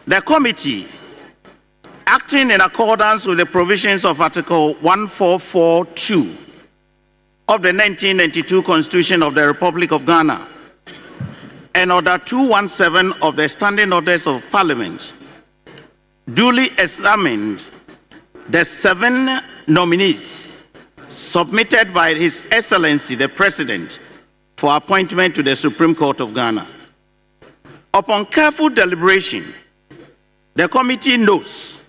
The committee acting in accordance with the provisions of Article 1442 of the 1992 Constitution of the Republic of Ghana and Order 217 of the Standing Orders of Parliament, duly examined the 7 nominees submitted by His Excellency the President for appointment to the Supreme Court of Ghana. Upon careful deliberation, the committee notes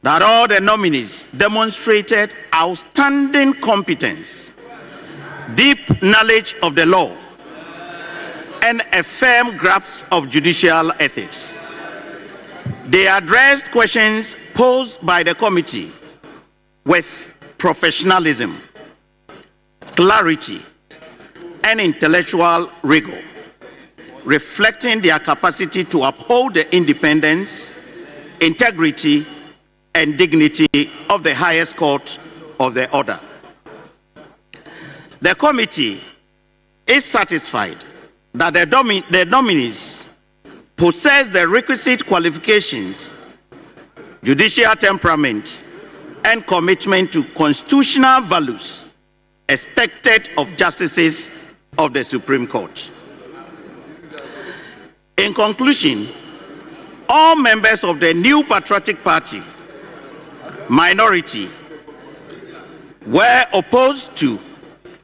that all the nominees demonstrated outstanding competence, deep knowledge of the law, and a firm grasp of judicial ethics. They addressed questions posed by the committee with professionalism, clarity, and intellectual rigor, reflecting their capacity to uphold the independence, integrity, and dignity of the highest court of the order. The committee is satisfied that the nominees possess the requisite qualifications, judicial temperament, and commitment to constitutional values expected of justices of the Supreme Court. In conclusion, all members of the New Patriotic Party minority were opposed to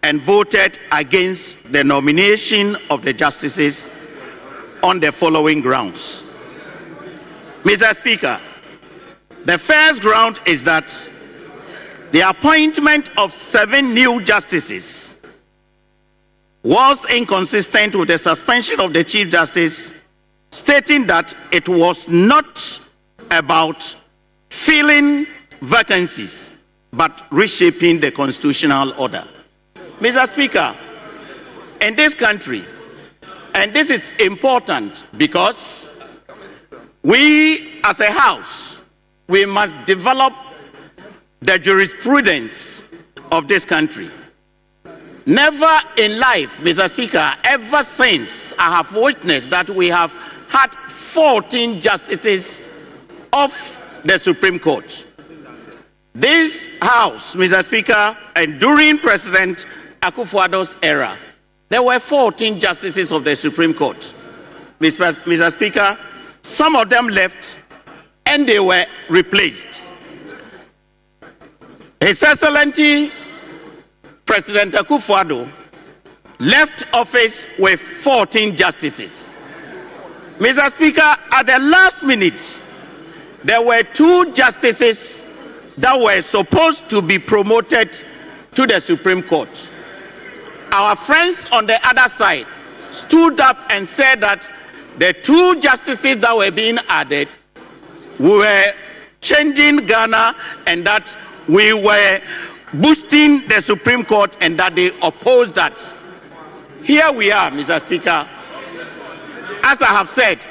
and voted against the nomination of the justices on the following grounds. Mr. Speaker, the first ground is that the appointment of 7 new justices was inconsistent with the suspension of the Chief Justice, stating that it was not about filling vacancies, but reshaping the constitutional order. Mr. Speaker, in this country, and this is important because we as a house, we must develop the jurisprudence of this country. Never in life, Mr. Speaker, ever since I have witnessed that we have had 14 justices of the Supreme Court. This House, Mr. Speaker, and during President Akufo-Addo's era, there were 14 justices of the Supreme Court. Mr. Speaker, some of them left and they were replaced. His Excellency President Akufo-Addo left office with 14 justices. Mr. Speaker, at the last minute, there were 2 justices that were supposed to be promoted to the Supreme Court. Our friends on the other side stood up and said that the 2 justices that were being added were changing Ghana and that we were boosting the Supreme Court and that they opposed that. Here we are, Mr. Speaker. As I have said,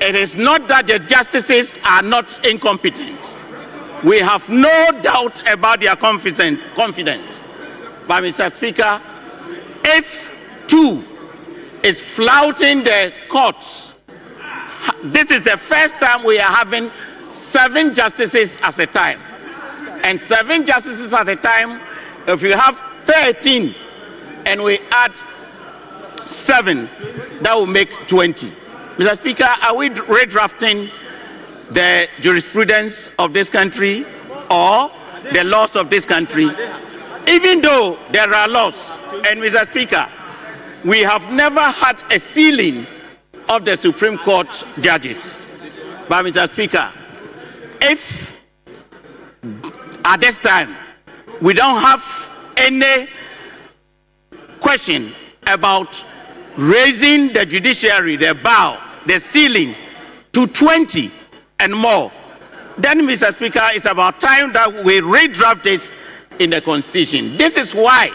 it is not that the justices are not incompetent. We have no doubt about their confidence. But Mr. Speaker, if 2 is flouting the courts, this is the first time we are having 7 justices at a time. And 7 justices at a time, if you have 13 and we add 7, that will make 20. Mr. Speaker, are we redrafting the jurisprudence of this country or the laws of this country? Even though there are laws, and Mr. Speaker, we have never had a ceiling of the Supreme Court judges. But Mr. Speaker, if at this time we don't have any question about raising the judiciary, the bar, the ceiling to 20 and more, then Mr. Speaker, it's about time that we redraft this in the Constitution. This is why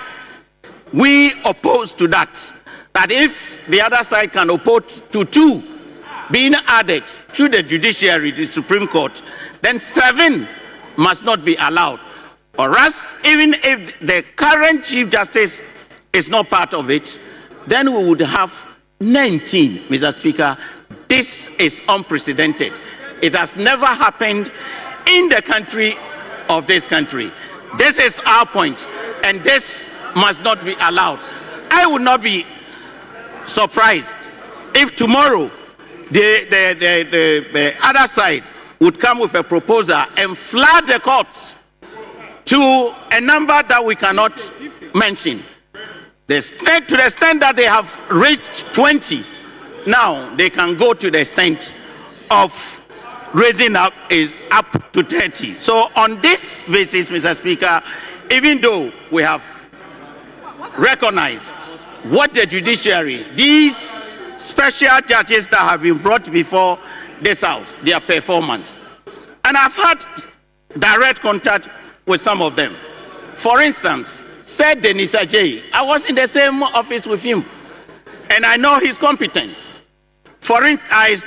we oppose to that. That if the other side can oppose to 2 being added to the judiciary, the Supreme Court, then 7 must not be allowed. Or else, even if the current Chief Justice is not part of it, then we would have 19, Mr. Speaker. This is unprecedented. It has never happened in the country of this country. This is our point, and this must not be allowed. I would not be surprised if tomorrow the other side would come with a proposal and flood the courts to a number that we cannot mention. To the extent that they have reached 20, now they can go to the extent of raising up to 30. So on this basis, Mr. Speaker, even though we have recognized what the judiciary, these special judges that have been brought before this House, their performance, and I've had direct contact with some of them. For instance, said Denis Ajay, I was in the same office with him, and I know his competence. For instance,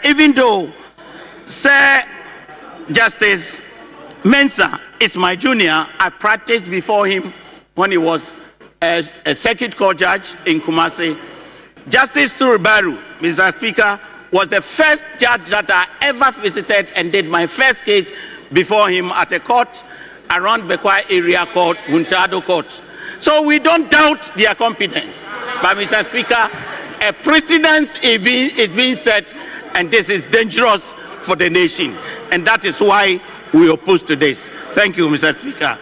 even though Sir Justice Mensah is my junior, I practiced before him when he was a circuit court judge in Kumasi. Justice Turubaru, Mr. Speaker, was the first judge that I ever visited and did my first case before him at a court around Bekwai area court, Huntado court. So we don't doubt their competence. But Mr. Speaker, a precedent is being set, and this is dangerous for the nation. And that is why we oppose to this. Thank you, Mr. Speaker.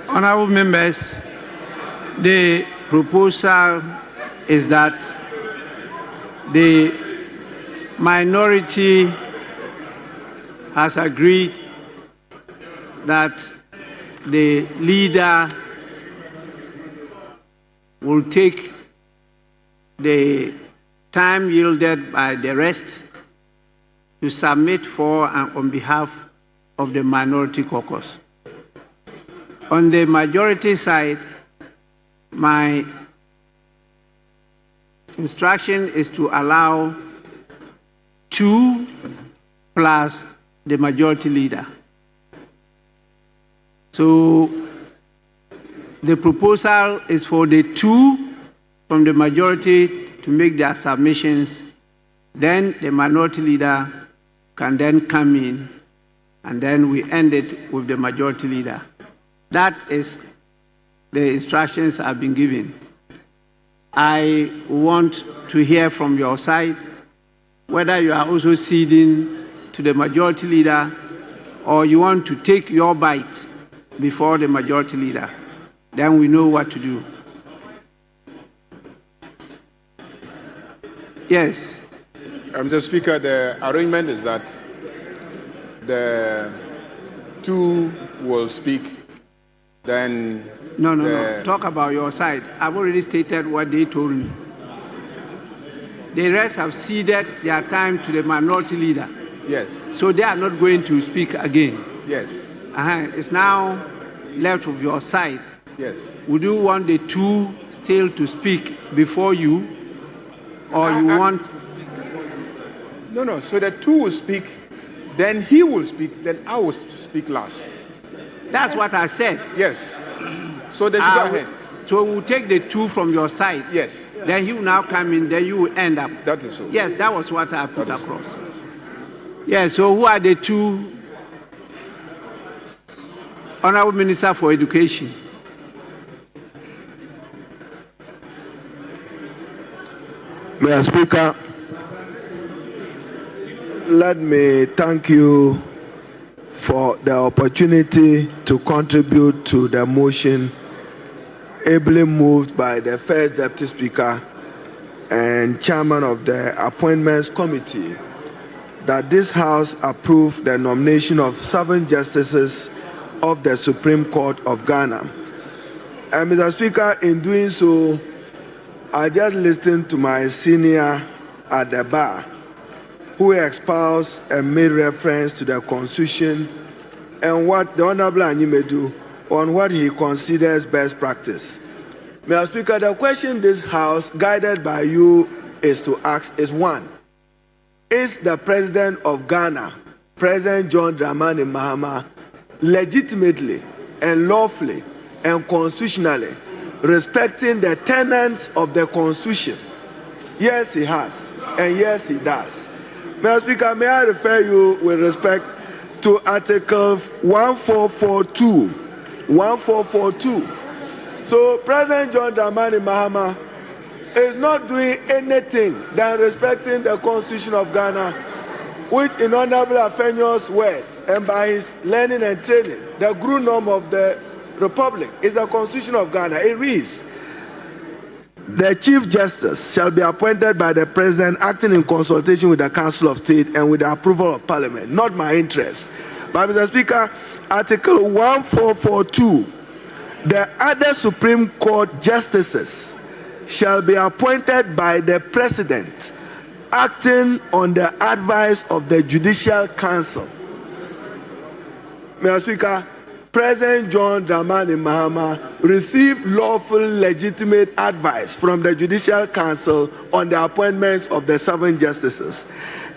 Honorable members, the proposal is that the minority has agreed that the leader will take the time yielded by the rest to submit for and on behalf of the minority caucus. On the majority side, my instruction is to allow 2 plus the majority leader. So the proposal is for the 2 from the majority to make their submissions, then the minority leader can then come in, and then we end it with the majority leader. That is the instructions I've been given. I want to hear from your side whether you are also ceding to the majority leader or you want to take your bite before the majority leader. Then we know what to do. Yes. Mr. Speaker, the arrangement is that the 2 will speak, then... No. Talk about your side. I've already stated what they told me. The rest have ceded their time to the minority leader. Yes. So they are not going to speak again. Yes. It's now left of your side. Yes. Would you want the 2 still to speak before you, or you want... No. So the 2 will speak, then he will speak, then I will speak last. That's what I said. Yes. So they should go ahead. So we'll take the 2 from your side. Yes. Then he will now come in, then you will end up. That is so. Yes, that was what I put across. Yes, so who are the 2? Honorable Minister for Education. Mr. Speaker, let me thank you for the opportunity to contribute to the motion ably moved by the First Deputy Speaker and Chairman of the Appointments Committee that this House approve the nomination of 7 justices of the Supreme Court of Ghana. And Mr. Speaker, in doing so, I just listened to my senior at the bar, who espoused and made reference to the Constitution and what the Honorable Anyimedu on what he considers best practice. Mr. Speaker, the question this House, guided by you, is to ask is 1. Is the President of Ghana, President John Dramani Mahama, legitimately and lawfully and constitutionally respecting the tenets of the Constitution? Yes, he has, and yes, he does. Mr. Speaker, may I refer you with respect to Article 1442. 1442. So President John Dramani Mahama is not doing anything than respecting the Constitution of Ghana, which in Honorable Afenyo's words and by his learning and training, the guru norm of the Republic is the Constitution of Ghana. It reads, the Chief Justice shall be appointed by the President acting in consultation with the Council of State and with the approval of Parliament. Not my interest. But Mr. Speaker, Article 1442, the other Supreme Court justices shall be appointed by the President acting on the advice of the Judicial Council. Mr. Speaker, President John Dramani Mahama received lawful, legitimate advice from the Judicial Council on the appointments of the 7 justices.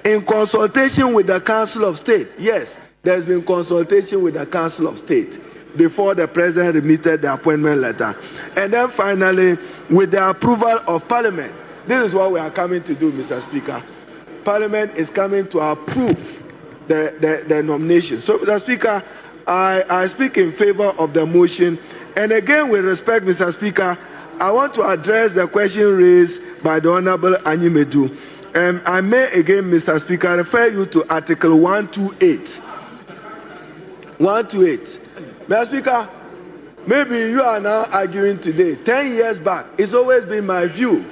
In consultation with the Council of State, yes, there's been consultation with the Council of State before the President remitted the appointment letter. And then finally, with the approval of Parliament. This is what we are coming to do, Mr. Speaker. Parliament is coming to approve the nomination. So, Mr. Speaker, I speak in favor of the motion. And again, with respect, Mr. Speaker, I want to address the question raised by the Honorable Anyimedu. I may again, Mr. Speaker, refer you to Article 128. 128. Mr. Speaker, maybe you are now arguing today. 10 years back, it's always been my view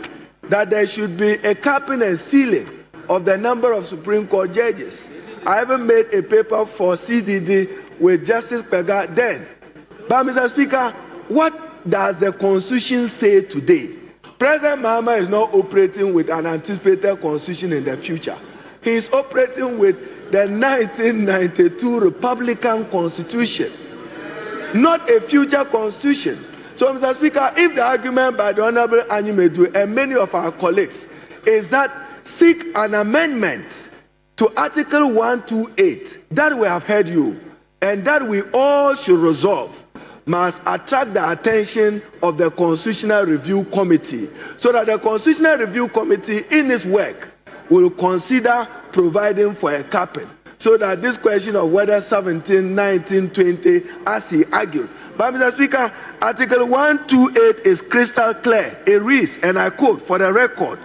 that there should be a capping and ceiling of the number of Supreme Court judges. I even made a paper for CDD with Justice Pega then. But Mr. Speaker, what does the Constitution say today? President Mahama is not operating with an anticipated Constitution in the future. He is operating with the 1992 Republican Constitution, not a future Constitution. So, Mr. Speaker, if the argument by the Honorable Anyimedu and many of our colleagues is that seek an amendment to Article 128, that we have heard you, and that we all should resolve, must attract the attention of the Constitutional Review Committee, so that the Constitutional Review Committee in its work will consider providing for a capping, so that this question of whether 17, 19, 20, as he argued. But Mr. Speaker, Article 128 is crystal clear. It reads, and I quote for the record,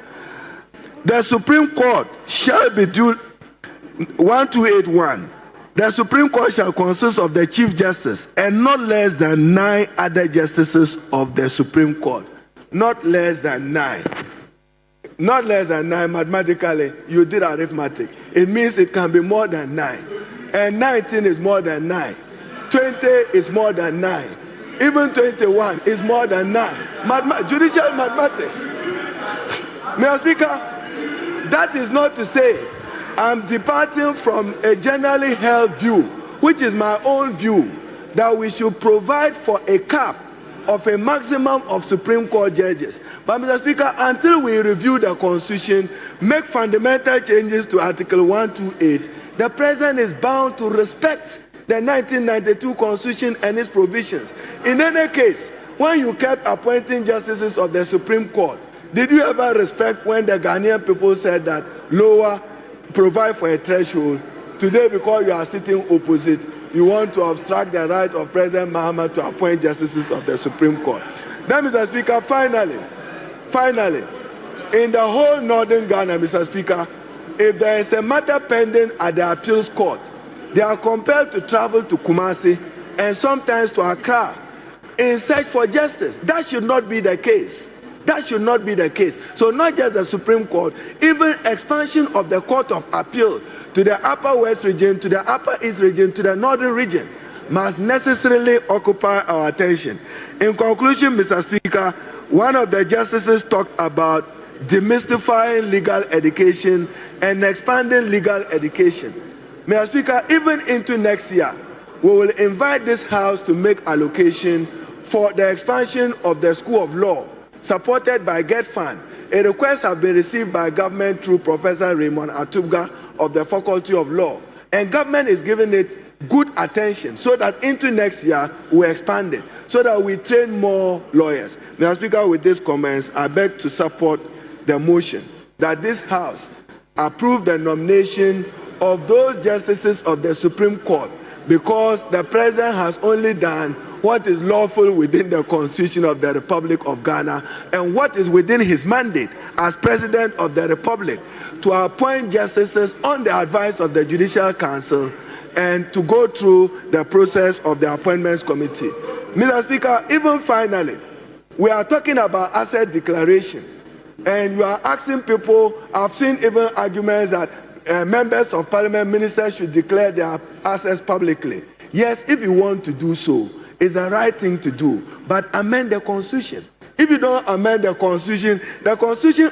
the Supreme Court shall be due 1281. The Supreme Court shall consist of the Chief Justice and not less than 9 other justices of the Supreme Court. Not less than 9. Not less than 9. Mathematically, you did arithmetic. It means it can be more than 9. And 19 is more than 9. 20 is more than 9. Even 21 is more than 9. Judicial mathematics. Mr. Speaker, that is not to say I'm departing from a generally held view, which is my own view, that we should provide for a cap of a maximum of Supreme Court judges. But Mr. Speaker, until we review the Constitution, make fundamental changes to Article 128, the President is bound to respect the 1992 Constitution and its provisions. In any case, when you kept appointing justices of the Supreme Court, did you ever respect when the Ghanaian people said that lower, provide for a threshold? Today, because you are sitting opposite, you want to obstruct the right of President Mahama to appoint justices of the Supreme Court. Then, Mr. Speaker, finally, in the whole northern Ghana, Mr. Speaker, if there is a matter pending at the appeals court, they are compelled to travel to Kumasi and sometimes to Accra in search for justice. That should not be the case. That should not be the case. So not just the Supreme Court, even expansion of the Court of Appeal to the Upper West region, to the Upper East region, to the Northern region must necessarily occupy our attention. In conclusion, Mr. Speaker, one of the justices talked about demystifying legal education and expanding legal education. Mr. Speaker, even into next year, we will invite this House to make allocation for the expansion of the School of Law, supported by GET Fund. A request has been received by government through Professor Raymond Atubga of the Faculty of Law. And government is giving it good attention so that into next year we expand it, so that we train more lawyers. Mr. Speaker, with these comments, I beg to support the motion that this House approve the nomination of those justices of the Supreme Court, because the president has only done what is lawful within the Constitution of the Republic of Ghana and what is within his mandate as President of the Republic, to appoint justices on the advice of the Judicial Council and to go through the process of the Appointments Committee. Mr. Speaker, even finally, we are talking about asset declaration, and you are asking people, I've seen even arguments that members of parliament, ministers should declare their assets publicly. Yes, if you want to do so, it's the right thing to do, but amend the Constitution. If you don't amend the Constitution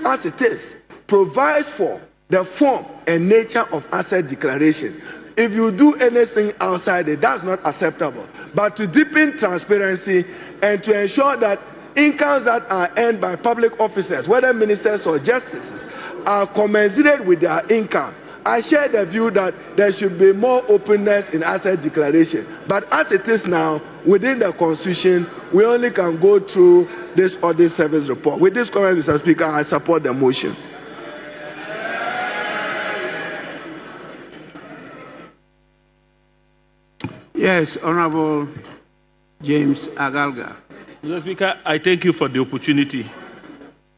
as it is provides for the form and nature of asset declaration. If you do anything outside it, that's not acceptable. But to deepen transparency and to ensure that incomes that are earned by public officers, whether ministers or justices, are commensurate with their income, I share the view that there should be more openness in asset declaration. But as it is now, within the Constitution, we only can go through this audit service report. With this comment, Mr. Speaker, I support the motion. Yes, Honorable James Agalga. Mr. Speaker, I thank you for the opportunity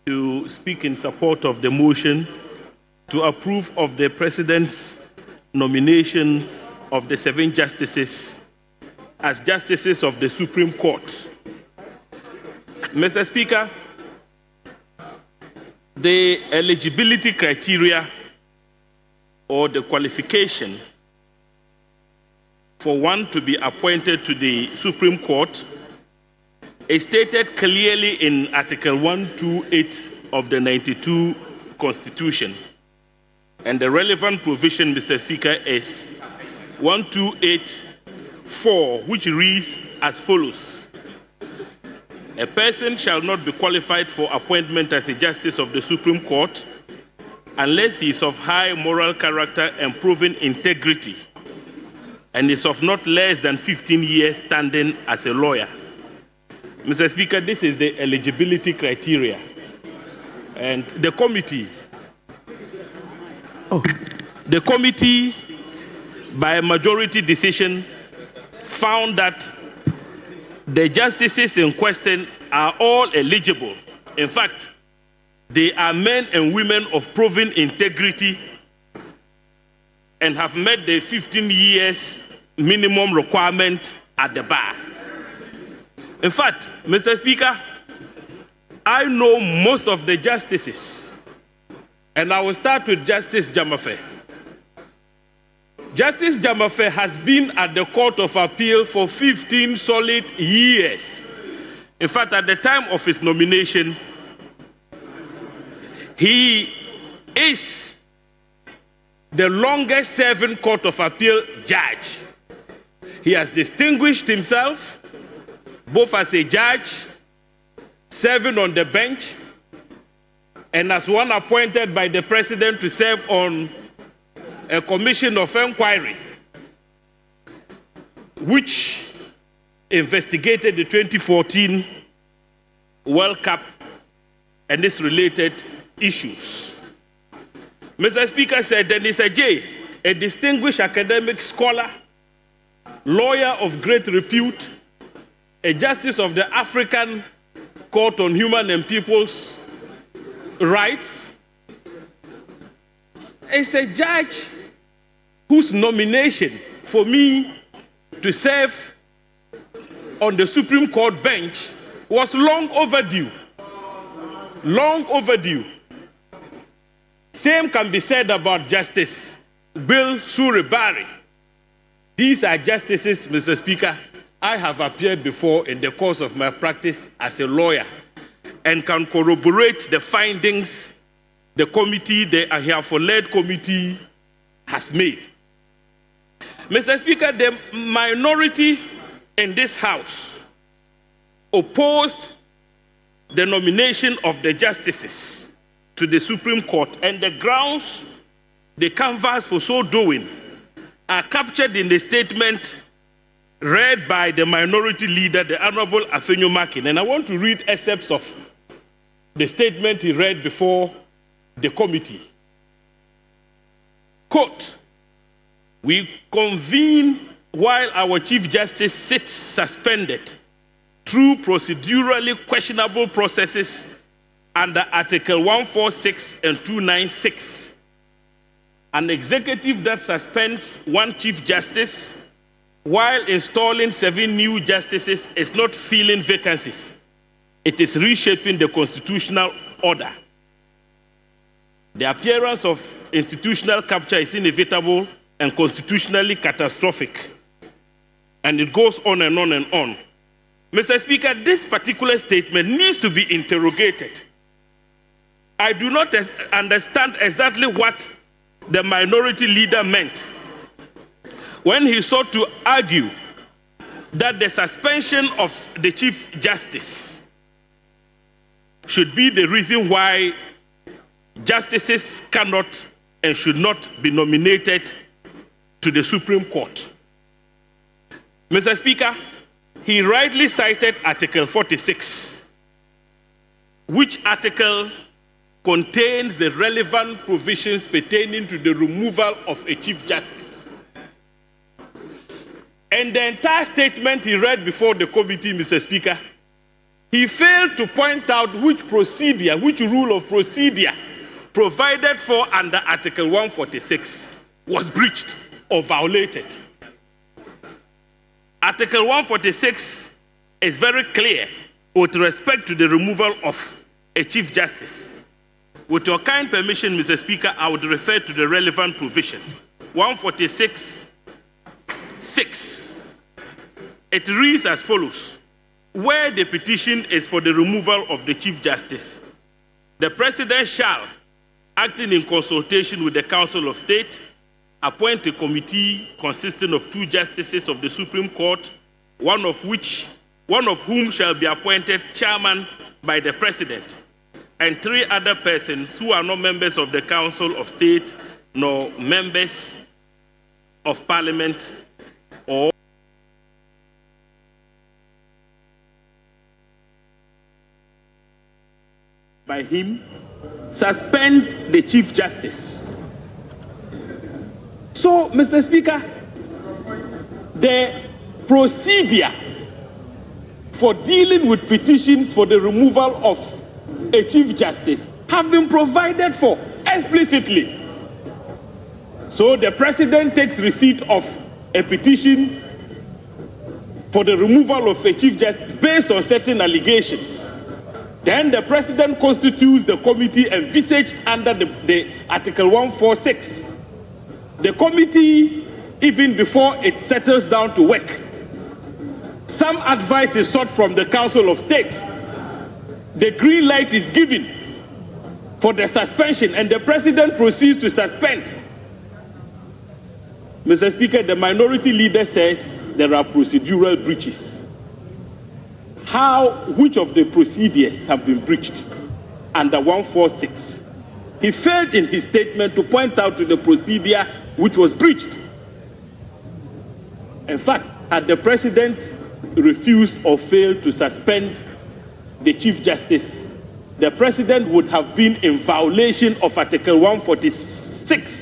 to speak in support of the motion to approve of the President's nominations of the 7 justices as justices of the Supreme Court. Mr. Speaker, the eligibility criteria or the qualification for one to be appointed to the Supreme Court is stated clearly in Article 128 of the 92 Constitution. And the relevant provision, Mr. Speaker, is 128(4), which reads as follows: a person shall not be qualified for appointment as a justice of the Supreme Court unless he is of high moral character and proven integrity, and is of not less than 15 years standing as a lawyer. Mr. Speaker, this is the eligibility criteria. And the committee, by a majority decision, found that the justices in question are all eligible. In fact, they are men and women of proven integrity and have met the 15 years minimum requirement at the bar. In fact, Mr. Speaker, I know most of the justices, and I will start with Justice Jamafe. Justice Jamafe has been at the Court of Appeal for 15 solid years. In fact, at the time of his nomination, he is the longest serving Court of Appeal judge. He has distinguished himself both as a judge, serving on the bench, and as one appointed by the President to serve on a commission of inquiry, which investigated the 2014 World Cup and its related issues. Mr. Speaker, said Dennis Ajay, a distinguished academic scholar, lawyer of great repute, a justice of the African Court on Human and People's Rights, is a judge whose nomination for me to serve on the Supreme Court bench was long overdue. Long overdue. Same can be said about Justice Bill Suribari. These are justices, Mr. Speaker, I have appeared before in the course of my practice as a lawyer and can corroborate the findings the committee, the Ahiafo-led committee, has made. Mr. Speaker, the minority in this House opposed the nomination of the justices to the Supreme Court, and the grounds they canvassed for so doing are captured in the statement read by the minority leader, the Honorable Afenyo Makin. And I want to read excerpts of the statement he read before the committee. quote, "We convene while our Chief Justice sits suspended through procedurally questionable processes under Article 146 and 296. An executive that suspends one Chief Justice while installing 7 new justices is not filling vacancies. It is reshaping the constitutional order. The appearance of institutional capture is inevitable and constitutionally catastrophic." And it goes on and on and on. Mr. Speaker, this particular statement needs to be interrogated. I do not understand exactly what the minority leader meant when he sought to argue that the suspension of the Chief Justice should be the reason why justices cannot and should not be nominated to the Supreme Court. Mr. Speaker, he rightly cited Article 46, which article contains the relevant provisions pertaining to the removal of a Chief Justice. And the entire statement he read before the committee, Mr. Speaker, he failed to point out which rule of procedure provided for under Article 146 was breached or violated. Article 146 is very clear with respect to the removal of a Chief Justice. With your kind permission, Mr. Speaker, I would refer to the relevant provision. 146(6). It reads as follows: where the petition is for the removal of the Chief Justice, the President shall, acting in consultation with the Council of State, appoint a committee consisting of 2 justices of the Supreme Court, one of whom shall be appointed chairman by the President, and 3 other persons who are not members of the Council of State nor members of Parliament or by him, suspend the Chief Justice. So, Mr. Speaker, the procedure for dealing with petitions for the removal of a Chief Justice have been provided for explicitly. So the President takes receipt of a petition for the removal of a Chief Justice based on certain allegations. Then the President constitutes the committee envisaged under the Article 146. The committee, even before it settles down to work, some advice is sought from the Council of State. The green light is given for the suspension, and the President proceeds to suspend. Mr. Speaker, the minority leader says there are procedural breaches. Which of the procedures have been breached under 146? He failed in his statement to point out to the procedure which was breached. In fact, had the President refused or failed to suspend the Chief Justice, the President would have been in violation of Article 146,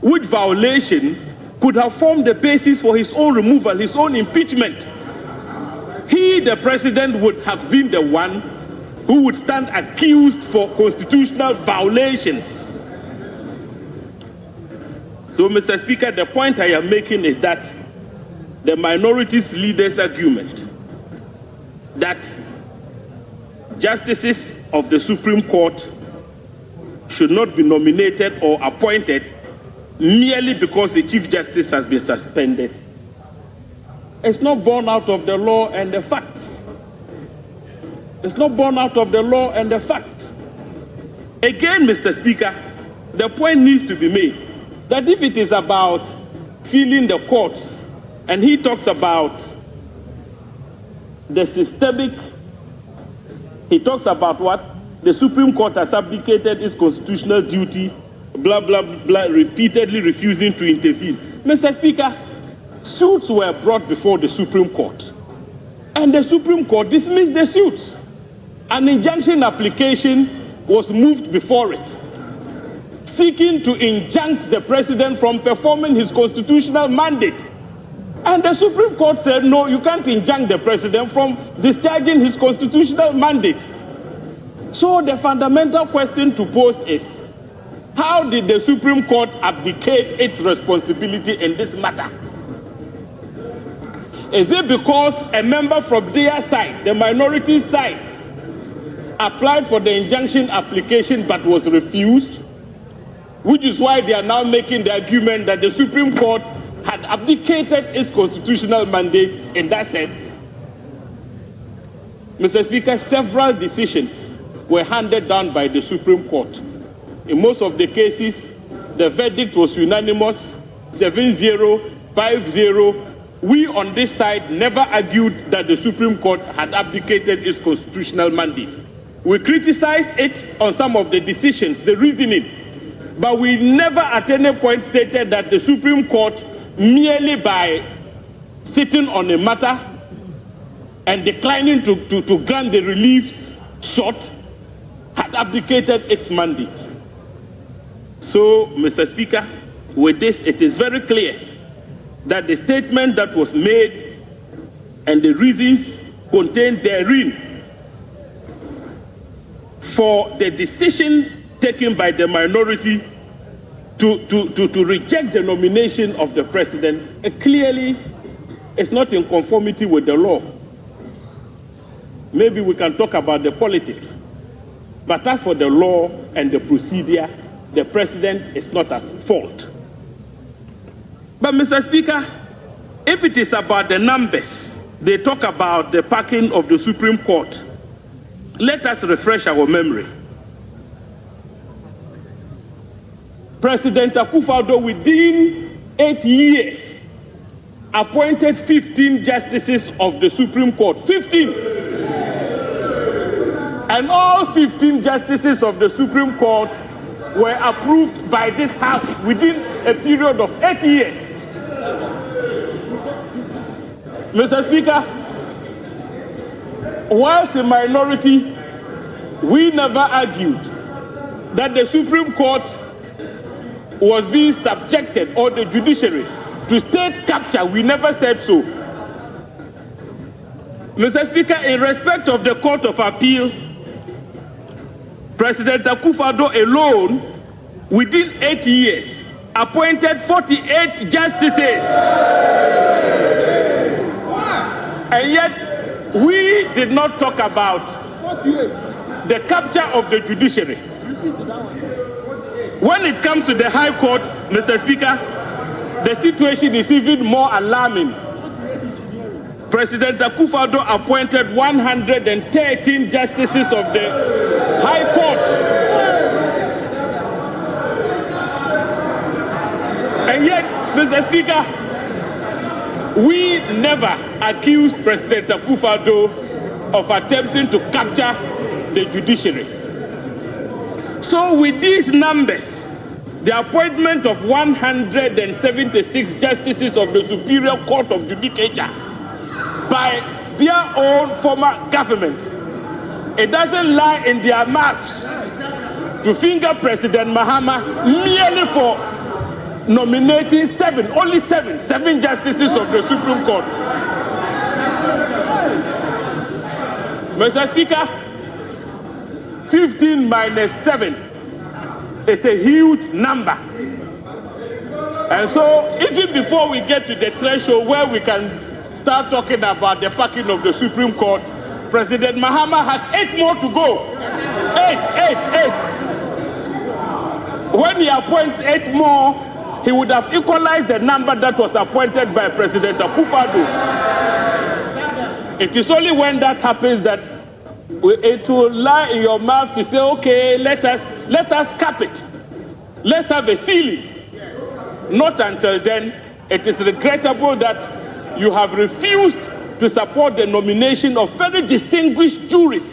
which violation could have formed the basis for his own removal, his own impeachment. He, the President, would have been the one who would stand accused for constitutional violations. So, Mr. Speaker, the point I am making is that the minority's leader's argument that justices of the Supreme Court should not be nominated or appointed merely because the Chief Justice has been suspended is not born out of the law and the facts. It's not born out of the law and the facts. Again, Mr. Speaker, the point needs to be made that if it is about filling the courts, and he talks about the systemic, he talks about what? The Supreme Court has abdicated its constitutional duty, blah, blah, blah, repeatedly refusing to intervene. Mr. Speaker, suits were brought before the Supreme Court, and the Supreme Court dismissed the suits. An injunction application was moved before it. seeking to injunct the president from performing his constitutional mandate. And the Supreme Court said, no, you can't injunct the president from discharging his constitutional mandate. So the fundamental question to pose is, how did the Supreme Court abdicate its responsibility in this matter? Is it because a member from their side, the minority side, applied for the injunction application but was refused? Which is why they are now making the argument that the Supreme Court had abdicated its constitutional mandate in that sense. Mr. Speaker, several decisions were handed down by the Supreme Court. In most of the cases, the verdict was unanimous, 7-0, 5-0. We on this side never argued that the Supreme Court had abdicated its constitutional mandate. We criticized it on some of the decisions, the reasoning, but we never at any point stated that the Supreme Court, merely by sitting on a matter and declining to grant the reliefs sought, had abdicated its mandate. So, Mr. Speaker, with this, it is very clear that the statement that was made and the reasons contained therein for the decision taken by the minority to reject the nomination of the president clearly is not in conformity with the law. Maybe we can talk about the politics, but as for the law and the procedure, the president is not at fault. But, Mr. Speaker, if it is about the numbers, they talk about the packing of the Supreme Court. Let us refresh our memory. President Akufo-Addo, within 8 years, appointed 15 justices of the Supreme Court. 15! And all 15 justices of the Supreme Court were approved by this House within a period of 8 years. Mr. Speaker, whilst a minority, we never argued that the Supreme Court was being subjected, or the judiciary, to state capture. We never said so. Mr. Speaker, in respect of the Court of Appeal, President Akufo-Addo alone, within 8 years, appointed 48 justices. And yet, we did not talk about the capture of the judiciary. When it comes to the High Court, Mr. Speaker, the situation is even more alarming. President Akufo-Addo appointed 113 justices of the High Court. And yet, Mr. Speaker, we never accused President Akufo-Addo of attempting to capture the judiciary. So with these numbers, the appointment of 176 justices of the Superior Court of Judicature by their own former government, it doesn't lie in their mouths to finger President Mahama merely for nominating only seven justices of the Supreme Court. Mr. Speaker, 15 minus 7 is a huge number. And so, even before we get to the threshold where we can start talking about the packing of the Supreme Court, President Mahama has 8 more to go. 8. When he appoints 8 more, he would have equalized the number that was appointed by President Akufo-Addo. It is only when that happens that it will lie in your mouth to say, okay, let us cap it. Let's have a ceiling. Not until then, it is regrettable that you have refused to support the nomination of very distinguished juries.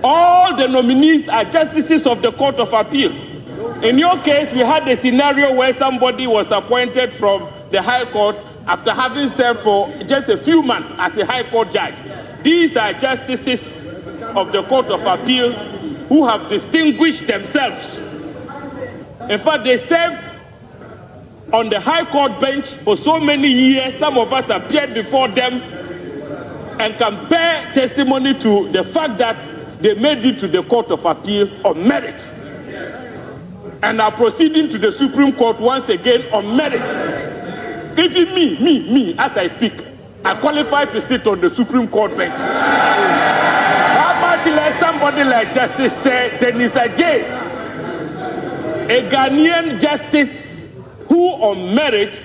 All the nominees are justices of the Court of Appeal. In your case, we had a scenario where somebody was appointed from the High Court after having served for just a few months as a High Court judge. These are justices of the Court of Appeal who have distinguished themselves. In fact, they served on the High Court bench for so many years. Some of us appeared before them and can bear testimony to the fact that they made it to the Court of Appeal on merit and are proceeding to the Supreme Court once again on merit. Even me, as I speak, I qualify to sit on the Supreme Court bench. How much less somebody like Justice Dennis Ajay, a Ghanaian justice who on merit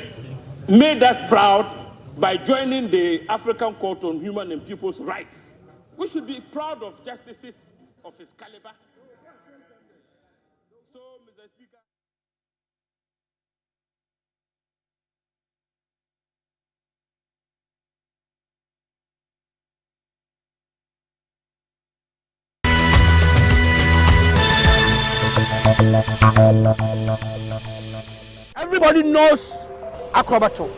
made us proud by joining the African Court on Human and People's Rights. We should be proud of justices of his caliber. So, Mr. Speaker. Everybody knows Acrobato.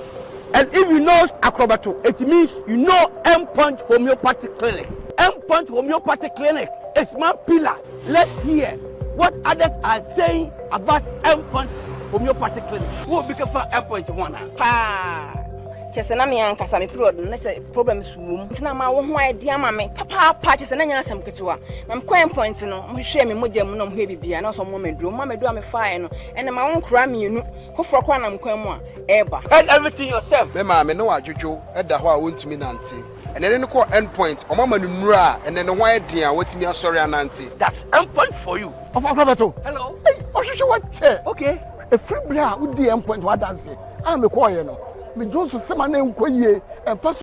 And if you know Acrobato, it means you know M-Punch Homeopathy Clinic. M-Punch Homeopathy Clinic is my pillar. Let's hear what others are saying about M-Punch Homeopathy Clinic. Who will be for M-Punch one? Chese na me ankasa me period na se problems wom ntina ma wo ho idea ma me papa chese na nyana sam ketewa na me kwan point no mo hwe me modam no mo hwe bibia na so mo meduro me fire no ene ma won kra mienu foforo kwa na mkwan mu a eba and everything yourself me ma me no adwodwo eda ho a wontumi nante ene ne ko end point o mama no nura ene ne ho eden a watimi asori anante. That's end point for you of Acrobato. Hello hey ohwehwe what che okay a free bra wo di end point what dance am me ko ye no me Johnson sema na enkoyie